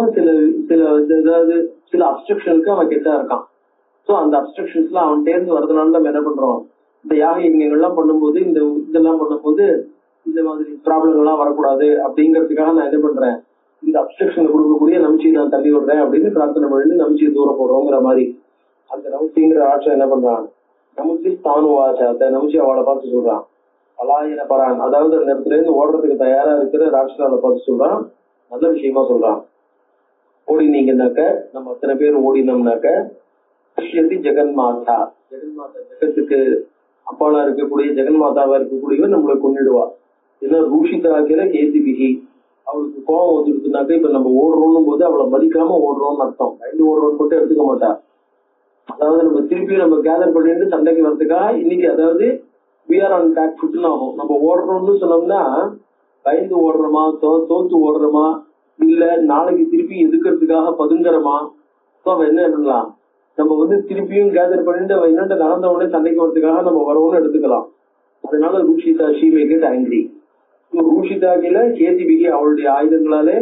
சில அப்ஸ்ட்ரக்ஷனுக்கு அவன் கெட்டா இருக்கான். சோ அந்த அப்ஸ்ட்ரக்ஷன்ஸ் எல்லாம் அவன் தேர்ந்து வரதுனால நம்ம என்ன பண்றோம், இந்த யாக யஜ்ஞங்கள்லாம் பண்ணும்போது இதெல்லாம் பண்ணும்போது இந்த மாதிரி ப்ராப்ளம் எல்லாம் வரக்கூடாது அப்படிங்கிறதுக்காக நான் என்ன பண்றேன், இந்த அப்ஸ்ட்ரக்ஷன் கொடுக்கக்கூடிய நமுச்சியை நான் தள்ளி விடுறேன் அப்படின்னு பிரார்த்தனை பண்ணி நமுச்சியை தூரம் போடுறோங்கிற மாதிரி. அந்த நமுச்சிங்கிற ஆட்சம் என்ன பண்றான், நமுச்சி ஸ்தானுவாச்ச, நமுச்சி அவளை பார்த்து சொல்றான் பலாயன பரான், அதாவது அந்த இடத்துல இருந்து ஓடுறதுக்கு தயாரா இருக்கிற ராட்சசாவை பார்த்து சொல்றான், நல்ல விஷயமா சொல்றான். ஓடினீங்கன்னாக்க, நம்ம அத்தனை பேர் ஓடினோம்னாக்க, ஜெகன்மாதா, ஜெகத்துக்கு அப்பாலா இருக்கக்கூடிய ஜெகன்மாதாவா இருக்கக்கூடியவன் நம்மளை கொண்டுடுவா. ஏன்னா ரூஷிதாகிற கேதிபிகி, அவளுக்கு கோபம் வந்துருக்குனாக்க இப்ப நம்ம ஓடுறோம் போது அவளை மதிக்காம ஓடுறோம்னு அர்த்தம். பயந்து ஓடுறோம்னு மட்டும் எடுத்துக்க மாட்டா. அதாவது நம்ம திருப்பி நம்ம கேதர் பண்ணிட்டு சண்டைக்கு வரதுக்காக இன்னைக்கு அதாவது we are on back foot ஆகும். நம்ம ஓடுறோம்னு சொன்னோம்னா பயந்து ஓடுறோமா, தோத்து ஓடுறோமா, இல்ல நாளைக்கு திருப்பி எதுக்கிறதுக்காக பதுங்குறோமா. அவன் என்ன பண்ணலாம், நம்ம திருப்பியும் கேதர் பண்ணிட்டு அவன் என்னண்ட நடந்த உடனே சண்டைக்கு வரதுக்காக நம்ம வரோம்னு எடுத்துக்கலாம். அதனால ரூஷிதா ஷீ மே கெட் ஆங்கிரி. ரூஷிதா கீழ கேதிபிகி அவளுடைய ஆயுதங்களாலே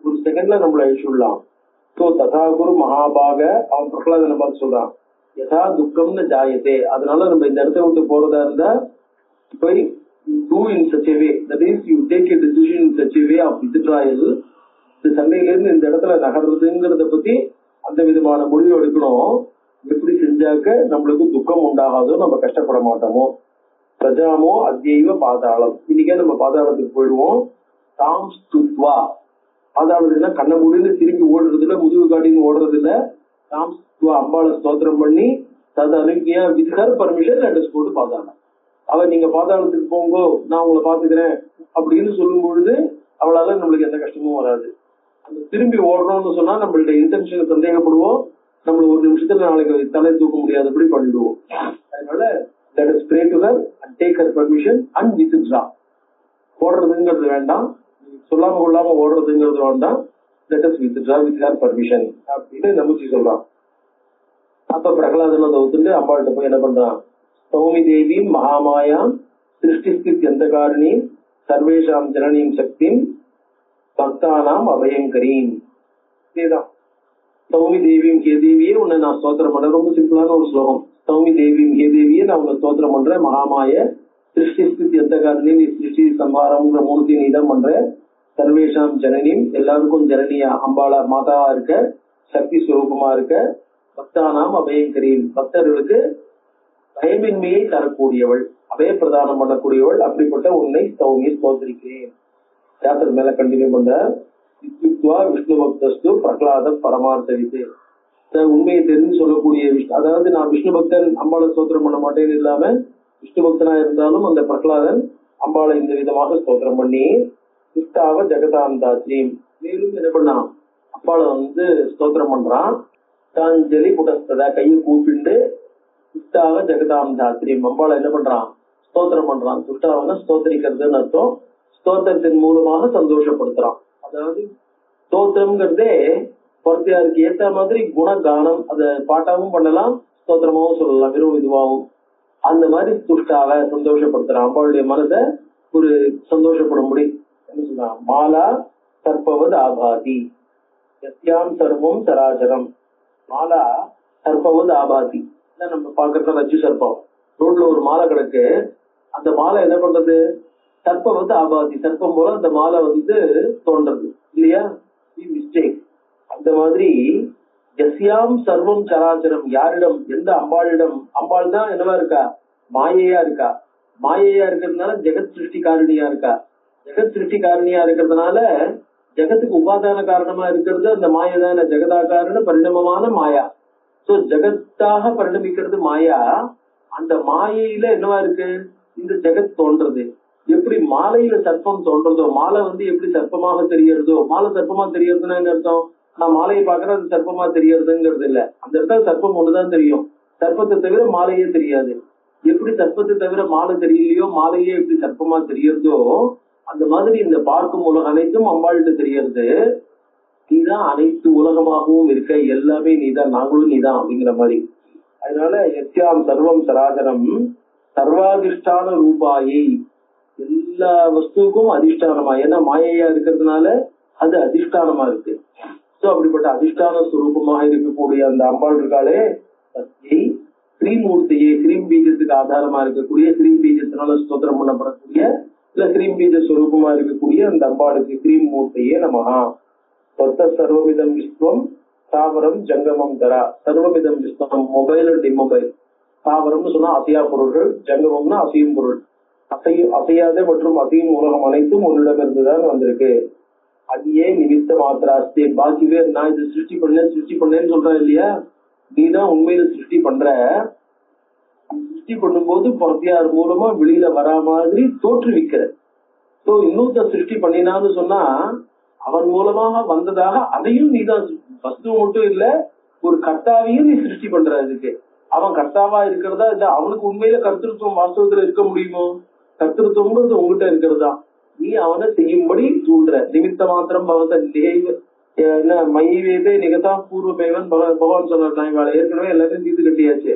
ஒரு செகண்ட்ல நம்மள அழிச்சுடலாம். ஸோ ததா குரு மகாபாக அவன் பிரகலாதனை பார்த்து சொல்றான், யதா துக்கம்னு ஜாயத்தே. அதனால நம்ம இந்த இடத்த விட்டு போறதா இருந்தா போய் do in such a way, that is you take a decision in such a way of withdrawal. இந்த சண்டையில இருந்து இந்த இடத்துல நகர்றதுங்கிறத பத்தி அந்த விதமான முடிவு எடுக்கணும். எப்படி செஞ்சாக்க நம்மளுக்கு துக்கம் உண்டாகாதோ, நம்ம கஷ்டப்பட மாட்டோமோ. பிரஜாமோ அத்தியவ பாதாளம். இன்னைக்கே நம்ம பாதாளத்துக்கு போயிடுவோம். தாம் ஸ்துத்வா. பாதாளத்துக்குன்னா கண்ண முடிந்து திரும்பி ஓடுறது இல்ல, முதுகு காட்டின்னு ஓடுறது இல்ல. தாம் ஸ்துத்வா அம்பாளை ஸ்தோத்திரம் பண்ணி தது அனுக்கியா வித் ஹர் பர்மிஷன் லெட்டஸ் போட்டு பாதாளம். அவன் நீங்க பாதாளத்துக்கு போங்கோ, நான் உங்களை பாத்துக்கிறேன் அப்படின்னு சொல்லும் பொழுது அவளால நம்மளுக்கு எந்த கஷ்டமும் வராது. திரும்பி ஓடுறோம்னு சொன்னா நம்மளுடைய இன்டென்ஷனை சந்தேகப்படுவோம். நம்மள ஒரு நிமிஷத்துல நாளைக்கு தலை தூக்க முடியாதபடி பண்ணிடுவோம். அதனால let us pray to her and take her permission and withdraw. ஓடுறதுங்கிறது வேண்டாம், சொல்லாம கொள்ளாம ஓடுறதுங்கிறது வேண்டாம். let us withdraw with her permission அப்படின்னு நம்பிக்கை சொல்றான். அப்ப பிரகலாதன் அதை ஒத்துட்டு அம்பாள்கிட்ட போய் என்ன பண்றான், சௌமி தேவி மகாமாயாம் சிருஷ்டிஸ்தித் எந்தகாரிணி சர்வேஷாம் ஜனனீம் சக்திம் பக்தானாம் அபயங்கரீம். இதேதான் சௌமி தேவியும் ஹே தேவியே உன்னை நான் ஸ்தோத்திரம் பண்றேன். ரொம்ப சிம்பிளான ஒரு ஸ்லோகம். சௌமி தேவியும் ஹே தேவியே நான் உன்னை ஸ்தோத்திரம் பண்றேன். மகாமாய சிருஷ்டிஸ்தித் எந்தகாரிணி நீ சிருஷ்டி சம்ஹாரம்ங்கிற மூர்த்தி நீ தான் பண்ற. சர்வேஷாம் ஜனனியும் எல்லாருக்கும் ஜனனியா அம்பாளா மாதாவா இருக்க, சக்தி சுரூபமா இருக்க. பக்தானாம் அபயங்கரீம் பக்தர்களுக்கு பயமின்மையை தரக்கூடியவள், அபய பிரதானம் பண்ணக்கூடியவள். அப்படிப்பட்ட உன்னை சௌமி ஸ்தோத்திரிக்கிறேன். யாத்திரை மேல கண்டினியூ பண்ற. விஷ்ணு பக்தஸ்து பிரகலாத பரமார்த்தவித்து. உண்மையை தெரிஞ்சு சொல்லக்கூடிய அதாவது நான் விஷ்ணு பக்தன் அம்பாளை ஸ்தோத்திரம் பண்ண மாட்டேன்னு இல்லாம விஷ்ணு பக்தனா இருந்தாலும் அந்த பிரகலாதன் அம்பாளை இந்த விதமாக ஸ்தோத்திரம் பண்ணி கிருஷ்டாவ ஜெகதாந்தாத்ரி. மேலும் என்ன பண்ணான், அம்பாளை ஸ்தோத்திரம் பண்றான். தாஞ்சலி புடஸ்ததா கையை கூப்பிண்டு துஷ்டாவ ஜெகதாம் தாத்ரி அம்பாளை என்ன பண்றான், ஸ்தோத்திரம் பண்றான். துஷ்டாவன ஸ்தோத்திரிக்கிறதுன்னு அர்த்தம். ஸ்தோத்திரத்தின் மூலமாக சந்தோஷப்படுத்துறான். அதாவது ஸ்தோத்திரம்ங்கிறதே பொறுத்தையாருக்கு ஏத்த மாதிரி குணகானம், அத பாட்டாவும் பண்ணலாம், ஸ்தோத்திரமாவும் சொல்லலாம், வெறும் இதுவாகும். அந்த மாதிரி துஷ்டாவ சந்தோஷப்படுத்துறான். அம்பாளுடைய மனதை ஒரு சந்தோஷப்படும்படி என்ன சொல்றான், மாலா சர்பவது ஆபாதி யஸ்யாம் சர்வம் சராச்சரம். மாலா சர்பவது ஆபாதி, நம்ம பாக்குறது ரஜ்ஜு சர்ப்பம். ரோட்ல ஒரு மாலை கிடக்கு, அந்த மாலை என்ன பண்றது, சர்ப்பம் ஆபாதி, சர்ப்பம் போல அந்த மாலை தோன்றது இல்லையா, மிஸ்டேக். அந்த மாதிரி யஸ்யாம் சர்வம் சராச்சரம், யாரிடம், எந்த அம்பாளிடம், அம்பாள் தான் என்னவா இருக்கா, மாயையா இருக்கா. மாயையா இருக்கிறதுனால ஜெகத் சிருஷ்டிகாரணியா இருக்கா. ஜெகத் சிருஷ்டிகாரணியா இருக்கிறதுனால ஜெகத்துக்கு உபாதான காரணமா இருக்கிறது அந்த மாயதான ஜெகதாகாரண பரிணமமான மாயா. சோ ஜெகத்தாக பரிணமிக்கிறது மாயா. அந்த மாயையில என்னவா இருக்கு, இந்த ஜெகத் தோன்றது. எப்படி மாலையில சர்ப்பம் தோன்றதோ, மாலை எப்படி சர்ப்பமாக தெரியறதோ, மாலை சர்ப்பமா தெரியறதுன்னா என்ன அர்த்தம், நான் மாலையை பாக்குறேன் அது சர்ப்பமா தெரியறதுங்கிறது இல்ல. அந்த இடத்துல சர்ப்பம் ஒண்ணுதான் தெரியும், சர்ப்பத்தை தவிர மாலையே தெரியாது. எப்படி சர்ப்பத்தை தவிர மாலை தெரியலையோ, மாலையே எப்படி சர்ப்பமா தெரியறதோ, அந்த மாதிரி இந்த பார்க்கும் உலகம் அனைத்தும் அம்பாள்கிட்ட தெரியறது. நீதான் அனைத்து உலகமாகவும் இருக்க, எல்லாமே நீதான், நாங்களும் நீதான் அப்படிங்கிற மாதிரி. அதனால யஸ்யாம் சர்வம் சராசரம் சர்வாதிஷ்டான ரூபாயை, எல்லா வஸ்துக்கும் அதிஷ்டானமா, ஏன்னா மாயையா இருக்கிறதுனால அது அதிஷ்டானமா இருக்கு. சோ அப்படிப்பட்ட அதிஷ்டான சுரூபமாக இருக்கக்கூடிய அந்த அம்பாள் இருக்காளே, சக்தியை ஸ்ரீமூர்த்தியை, ஸ்ரீம் பீஜத்துக்கு ஆதாரமா இருக்கக்கூடிய, ஸ்ரீம் பீஜத்தினால ஸ்தோத்திரம் பண்ணப்படக்கூடிய, இல்ல ஸ்ரீம் பீஜ சுரூபமா இருக்கக்கூடிய அந்த அம்பாளுக்கு ஸ்ரீம் மூர்த்தியே நமஹா. சொத்த சர்வமிதம் விஸ்வம் தாவரம் ஜங்கமம் தரா. சர்வமிதம் விஸ்வம் மொபைல் அண்ட் இம்மொபைல். தாவரம்னு சொன்னா அசையா பொருள்கள், ஜங்கமம்னா அசையும் பொருள். அசையாத மற்றும் அசையும் உலகம் அனைத்தும் உன்னிடம் இருந்துதான் வந்திருக்கு. அதையே நிமித்த மாத்திராஸ்தே, பாக்கி பேர் நான் இது சிருஷ்டி பண்ணேன்னு சொல்றேன் இல்லையா, நீதான் உண்மையில சிருஷ்டி பண்ற. சிருஷ்டி பண்ணும்போது பொறுத்தியார் மூலமா வெளியில வரா மாதிரி தோற்றுவிக்கிற. சோ இன்னொருத்த சிருஷ்டி பண்ணினான்னு சொன்னா அவன் மூலமாக வந்ததாக அதையும் நீதான் வஸ்துவ மட்டும் இல்ல ஒரு கர்த்தாவையும் நீ சிருஷ்டி பண்ற. அதுக்கு அவன் கர்த்தாவா இருக்கிறதா இல்ல அவனுக்கு உண்மையில கர்த்தத்துவம் வாஸ்தவத்துல இருக்க முடியுமோ? கர்த்தத்துவம்ன்றது உங்ககிட்ட இருக்கிறதா, நீ அவனை செய்யும்படி தூண்டுற. நிமித்த மாத்திரம் பகவத என்ன மைவேதே நிகதா பூர்வமேவன் பகவான் சொல்றான். இவாளை ஏற்கனவே எல்லாத்தையும் தீர்த்து கட்டியாச்சு,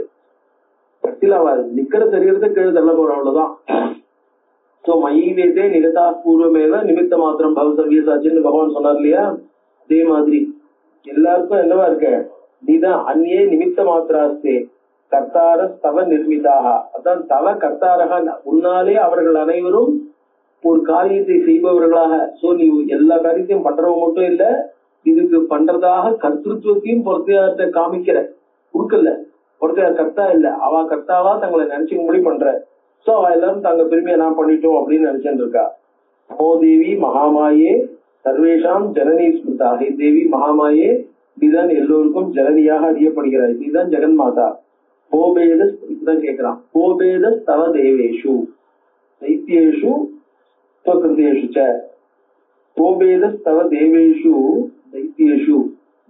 கட்டில அவ நிக்கிற தெரியறத கீழே தள்ள போற, அவ்வளவுதான். சோ மைவேதே நிகதா பூர்வமேவ நிமித்த மாத்திரம் பகவதவியசாச்சின்னு பகவான் சொன்னார் இல்லையா? அதே மாதிரி எல்லாருக்கும் என்னவா இருக்க, நீதான் அந்நியே நிமித்த மாத்திராஸ்தே கர்த்தார தவ நிர்மிதாக. அதான் தவ கர்த்தாரக, உன்னாலே அவர்கள் அனைவரும் ஒரு காரியத்தை செய்பவர்களாக. சோ நீ எல்லா காரியத்தையும் பண்றவங்க மட்டும் இல்ல, இதுக்கு பண்றதாக கர்த்தத்துவத்தையும் பொறுத்தையார்ட்ட காமிக்கிற, கொடுக்கல. பொறுத்தையார் கர்த்தா இல்ல, அவ கர்த்தாவா தங்களை நினைச்சுக்கும்படி பண்ற. சோ அவ எல்லாரும் தங்க பெருமையை நான் பண்ணிட்டோம் அப்படின்னு நினைச்சுட்டு இருக்கா. ஓ தேவி மகாமாயே சர்வேஷாம் ஜனனி ஸ்மிருதா. ஹே தேவி மகாமாயே, நீதான் எல்லோருக்கும் ஜனனியாக அறியப்படுகிறாய், நீதான் ஜெகன் மாதா. கோபேத இப்பதான் கேட்கிறான், கோபேத தவ தேவேஷு தைத்தியேஷு ஸ்வகிருதேஷு ச. கோபேத தவ தேவேஷு தைத்தியேஷு,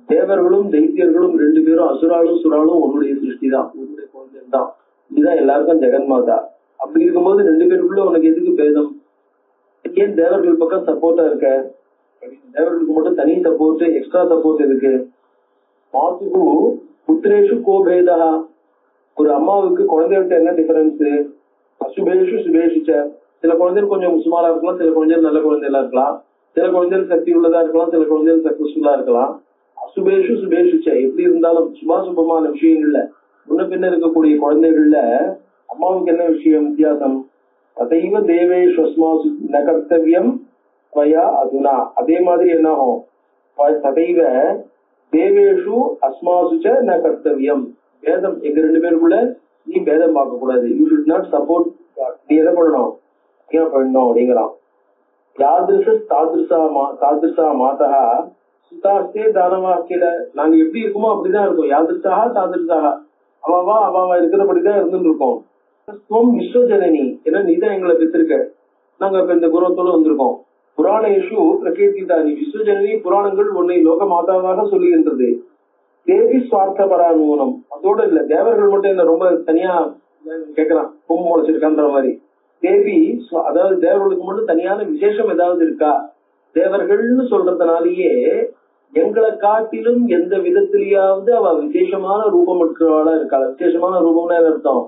தேவர்களும் தைத்தியர்களும் ரெண்டு பேரும் அசுராலும் சுராலும் உன்னுடைய சிருஷ்டி தான், உன்னுடைய குழந்தை தான், நீதான் எல்லாருக்கும் ஜெகன் மாதா. அப்படி இருக்கும்போது ரெண்டு பேருக்குள்ள உனக்கு எதுக்கு பேதம்? ஏன் தேவர்கள் பக்கம் சப்போர்ட்டா இருக்க? தேவர்களுக்கு மட்டும் தனி சப்போர்ட், எக்ஸ்ட்ரா சப்போர்ட் எதுக்கு? மாசுகு புத்திரேஷு கோபேதா, ஒரு அம்மாவுக்கு குழந்தைகிட்ட என்ன டிஃபரன்ஸ்? அசுபேஷு சுபேஷுச்ச, சில குழந்தைகள் கொஞ்சம் சுமாரா இருக்கலாம், சில குழந்தைகள் நல்ல குழந்தைகளா இருக்கலாம், சில குழந்தைகள் சக்தி உள்ளதா இருக்கலாம், சில குழந்தைகள் சக்சஸ்ஃபுல்லா இருக்கலாம். அசுபேஷு சுபேஷுச்ச, எப்படி இருந்தாலும் சுபாசுபமான விஷயங்கள்ல முன்ன பின்ன இருக்கக்கூடிய குழந்தைகள்ல அம்மாவுக்கு என்ன விஷயம் வித்தியாசம்? அதைவ தேவேஷு அஸ்மாசு ந கர்த்தவியம் வயா அதுனா. அதே மாதிரி என்ன ஆகும்? ததைவ தேவேஷு அஸ்மாசுச்ச ந கர்த்தவியம். பேதம் எங்க ரெண்டு பேருக்குள்ள நீ பேதம் பார்க்க கூடாது. You should not support. நீ எதை பண்ணணும், ஏன் பண்ணணும் அப்படிங்கிறான். யாதிருஷ தாதிருஷா மாதா சுதாஸ்தே தானவாக்கில. நாங்க எப்படி இருக்குமோ அப்படிதான் இருக்கும். யாதிருஷா தாதிருஷாக, அவாவா இருக்கிறபடிதான் இருந்துட்டு இருக்கோம். விஸ்வஜனனி, ஏன்னா நீதான் எங்களை பெற்றிருக்க, நாங்க இப்ப இந்த குணத்தோட வந்திருக்கோம். புராணேஷு பிரகீர்த்திதா, நீ விஸ்வஜனனி, புராணங்கள் உன்னை லோக மாதாவாக சொல்லுகின்றது. தேவி சுவார்த்தபரா நூனம், அதோட இல்ல தேவர்கள் மட்டும் என்ன ரொம்ப தனியா கேட்கறான், கும்பம் முளைச்சிருக்கான்ற மாதிரி. தேவி அதாவது தேவர்களுக்கு மட்டும் தனியான விசேஷம் ஏதாவது இருக்கா? தேவர்கள்னு சொல்றதுனாலேயே எங்களை காட்டிலும் எந்த விதத்திலேயாவது அவ விசேஷமான ரூபம் இருக்கிறவளா இருக்கா? விசேஷமான ரூபம்னா அர்த்தம்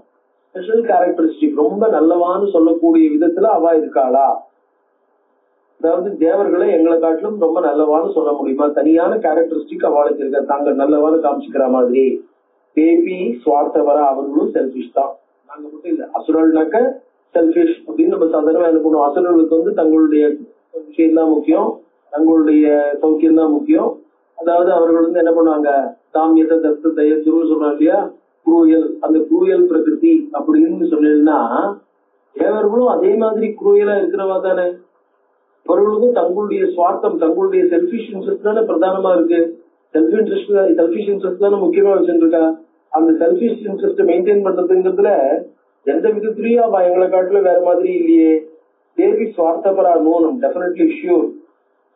ஸ்பெஷல் கேரக்டரிஸ்டிக், ரொம்ப நல்லவான்னு சொல்லக்கூடிய விதத்துல அவ இருக்காளா? அதாவது தேவர்களை எங்களை காட்டிலும் ரொம்ப நல்லவான்னு சொல்ல முடியுமா? தனியான கேரக்டரிஸ்டிக் அவளுக்கு இருக்க, தாங்கள் நல்லவான்னு காமிச்சுக்கிற மாதிரி. பேபி சுவார்த்தவரா, அவர்களும் செல்பிஷ் தான், நாங்க மட்டும் இல்ல. அசுரல்னாக்க செல்பிஷ் அப்படின்னு நம்ம சாதாரணமா என்ன பண்ணுவோம், அசுரர்களுக்கு தங்களுடைய விஷயம் தான் முக்கியம், தங்களுடைய சௌக்கியம் தான் முக்கியம். அதாவது அவர்கள் என்ன பண்ணுவாங்க, தாமியத்தை தத்து தயத்துன்னு சொல்றாங்க இல்லையா, குரூயல், அந்த குரூயல் பிரகிருதி அப்படின்னு சொன்னீங்கன்னா தேவர்களும் அதே மாதிரி குரூயலா இருக்கிறவா தானே. அவர்களுக்கும் தங்களுடைய சுவார்த்தம், தங்களுடைய செல்பிஷ் இன்ட்ரெஸ்ட் தானே பிரதானமா இருக்கு. செல்பிஷ் இன்ட்ரெஸ்ட் தானே முக்கியமா வச்சுருக்கா. அந்த செல்பிஷ் இன்ட்ரெஸ்ட் மெயின்டைன் பண்றதுங்கிறதுல எந்த விதத்திலயும் அவ எங்களை காட்டுல வேற மாதிரி இல்லையே. தேவி சுவார்த்தபரா நோனும், டெஃபினெட்லி ஷியூர்.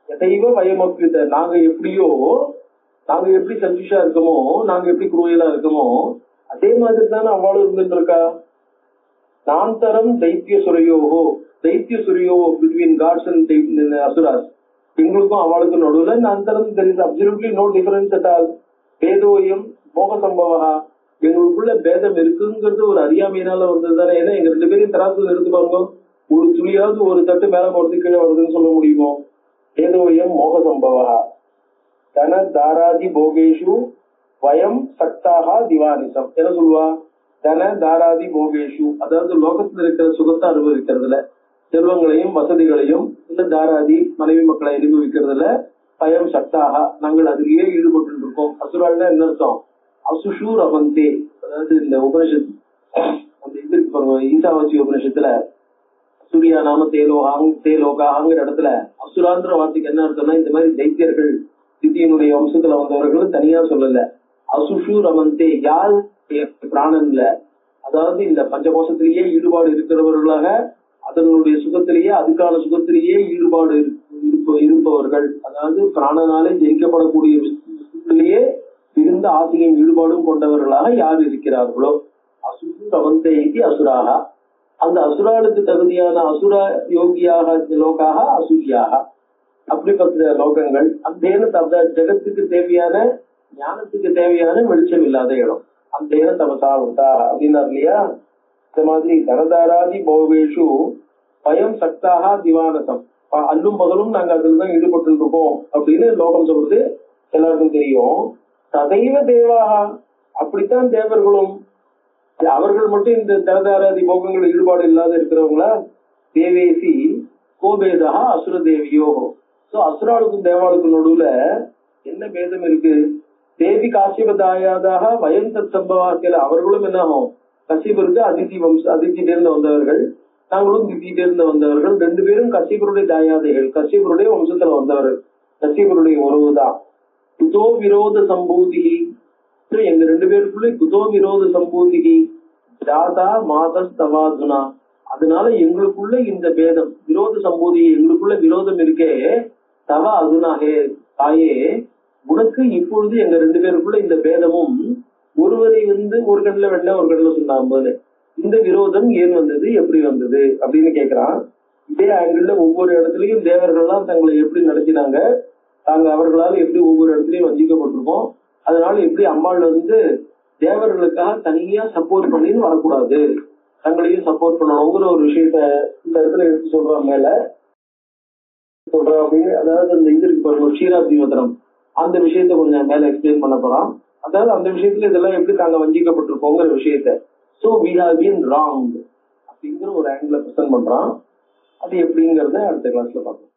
எதைவோ வயமப்பித்த, நாங்க எப்படி செல்பிஷா இருக்கமோ, நாங்க எப்படி குரூயலா இருக்கமோ அதே மாதிரி தானே அவளும் இருந்துட்டு இருக்கா. நாந்தரம் தைத்திய சுரையோகோ பிட்வீன் காட்ஸ் அண்ட் அசுராஸ், எங்களுக்கும் அவளுக்கும் நடுவுல நாந்தரம், there is absolutely no difference at all. பேதோயம் மோக சம்பவா, எங்களுக்குள்ள பேதம் இருக்குங்கிறது ஒரு அறியாமையினால வந்தது தானே. ஏன்னா எங்க ரெண்டு பேரையும் தராசுல இருந்து பாருங்க, ஒரு துளியாவது ஒரு தட்டு மேல போறது கீழே வருதுன்னு சொல்ல முடியுமோ? பேதோயம் மோக சம்பவா தன தாராதி போகேஷு வயம் சக்தாக திவானிசம். என்ன சொல்லுவா? தன தாராதி போகேஷு, அதாவது லோகத்துல இருக்கிற சுகத்தை அனுபவிக்கிறதுல, செல்வங்களையும் வசதிகளையும் இந்த தாராதி மனைவி மக்களை அனுபவிக்கிறதுல பயம் சக்தாக, நாங்கள் அதிலேயே ஈடுபட்டு இருக்கோம். அசுரால்னா என்ன அர்த்தம்? அசுஷு ரமந்தே, அதாவது இந்த உபனிஷத்து அந்த இது ஈசாவாசி உபனிஷத்துல சூர்யா நாம தேலோகாங்கிற இடத்துல அசுரான்ற வார்த்தைக்கு என்ன அர்த்தம்னா, இந்த மாதிரி தைத்தியர்கள் தித்தியனுடைய வம்சத்துல வந்தவர்கள் தனியா சொல்லல. அசுஷு ரமந்தே, யார் பிராணன்ல, அதாவது இந்த பஞ்சகோஷத்திலேயே ஈடுபாடு இருக்கிறவர்களாக, அதனுடைய சுகத்திலேயே அதுக்கான சுகத்திலேயே ஈடுபாடு இருப்பவர்கள், அதாவது பிராணனாலே ஜெயிக்கப்படக்கூடிய விஷயத்திலேயே மிகுந்த ஆசையின் ஈடுபாடும் கொண்டவர்களாக யார் இருக்கிறார்களோ, அசுரு ரவந்தேகி அசுராக, அந்த அசுராளுக்கு தகுதியான அசுர யோகியாக லோகாக அசூரியாக, அப்படிப்பட்ட லோகங்கள். அந்த ஜெகத்துக்கு தேவையான ஞானத்துக்கு தேவையான வெளிச்சம் இல்லாத இடம். அந்த தமசா உண்டா அப்படின்னா இல்லையா? இந்த மாதிரி தனதாராதி போவேஷு பயம் சக்தாக திவானசம், அல்லும் பகலும் நாங்க அதுல தான் ஈடுபட்டு இருக்கோம் அப்படின்னு லோகம் சொல்றது எல்லாருக்கும் தெரியும். ததைவ தேவாக, அப்படித்தான் தேவர்களும். அவர்கள் மட்டும் இந்த தனதாராதி போகங்கள் ஈடுபாடு இல்லாத இருக்கிறவங்களா? தேவேசி கோபேதா அசுர தேவியோ. சோ அசுராளுக்கும் தேவாளுக்கும் நடுவுல என்ன பேதம் இருக்கு? தேவி காசிபதாயாதாக வயம் தத் சம்பவாக்கிற, அவர்களும் என்ன ஆகும்? கசிபருக்கு அதிர்ச்சியிலிருந்து வந்தவர்கள், நாங்களும் திட்டியிலிருந்து வந்தவர்கள். ரெண்டு பேரும் கசிபருடைய தாயாதைகள், கசிபருடைய வம்சத்துல வந்தவர்கள், கசிபருடைய உறவுதான். குதோ விரோத சம்பூதிகி, எங்க ரெண்டு பேருக்குள்ள குதோ விரோத சம்பூதிகி ஜாதா மாதஸ் தவாதுனா, அதனால எங்களுக்குள்ள இந்த பேதம் விரோத சம்பூதி, எங்களுக்குள்ள விரோதம் இருக்கே. தவ அதுனாகே தாயே, உனக்கு இப்பொழுது எங்க ரெண்டு பேருக்குள்ள இந்த பேதமும், ஒருவரை ஒரு கண்ணுல வெண்ண ஒரு கண்ணுல சொன்னாம்போது இந்த விரோதம் ஏன் வந்தது, எப்படி வந்தது அப்படின்னு கேக்குறான். இதே ஆங்கிள் ஒவ்வொரு இடத்துலயும் தேவர்கள்லாம் தங்களை எப்படி நடத்தினாங்க, தாங்க அவர்களால் எப்படி ஒவ்வொரு இடத்துலயும் வஞ்சிக்கப்பட்டிருக்கோம், அதனால எப்படி அம்மாள் தேவர்களுக்காக தனியா சப்போர்ட் பண்ணின்னு வரக்கூடாது, தங்களையும் சப்போர்ட் பண்ணணுங்கிற ஒரு விஷயத்த இந்த இடத்துல எடுத்து சொல்றான். மேல சொல்றான் அப்படின்னு, அதாவது அந்த இது இருக்கு பாருங்க க்ஷீராப்திவதனம், அந்த விஷயத்த கொஞ்சம் மேல எக்ஸ்பிளைன் பண்ண போறான். அதாவது அந்த விஷயத்துல இதெல்லாம் எப்படி தாங்க வஞ்சிக்கப்பட்டிருக்கோங்கிற விஷயத்த. So we have been wrong அப்படிங்கிற ஒரு ஆங்கிள் பிரசன்ட் பண்றான். அது எப்படிங்கறத அடுத்த கிளாஸ்ல பார்க்கலாம்.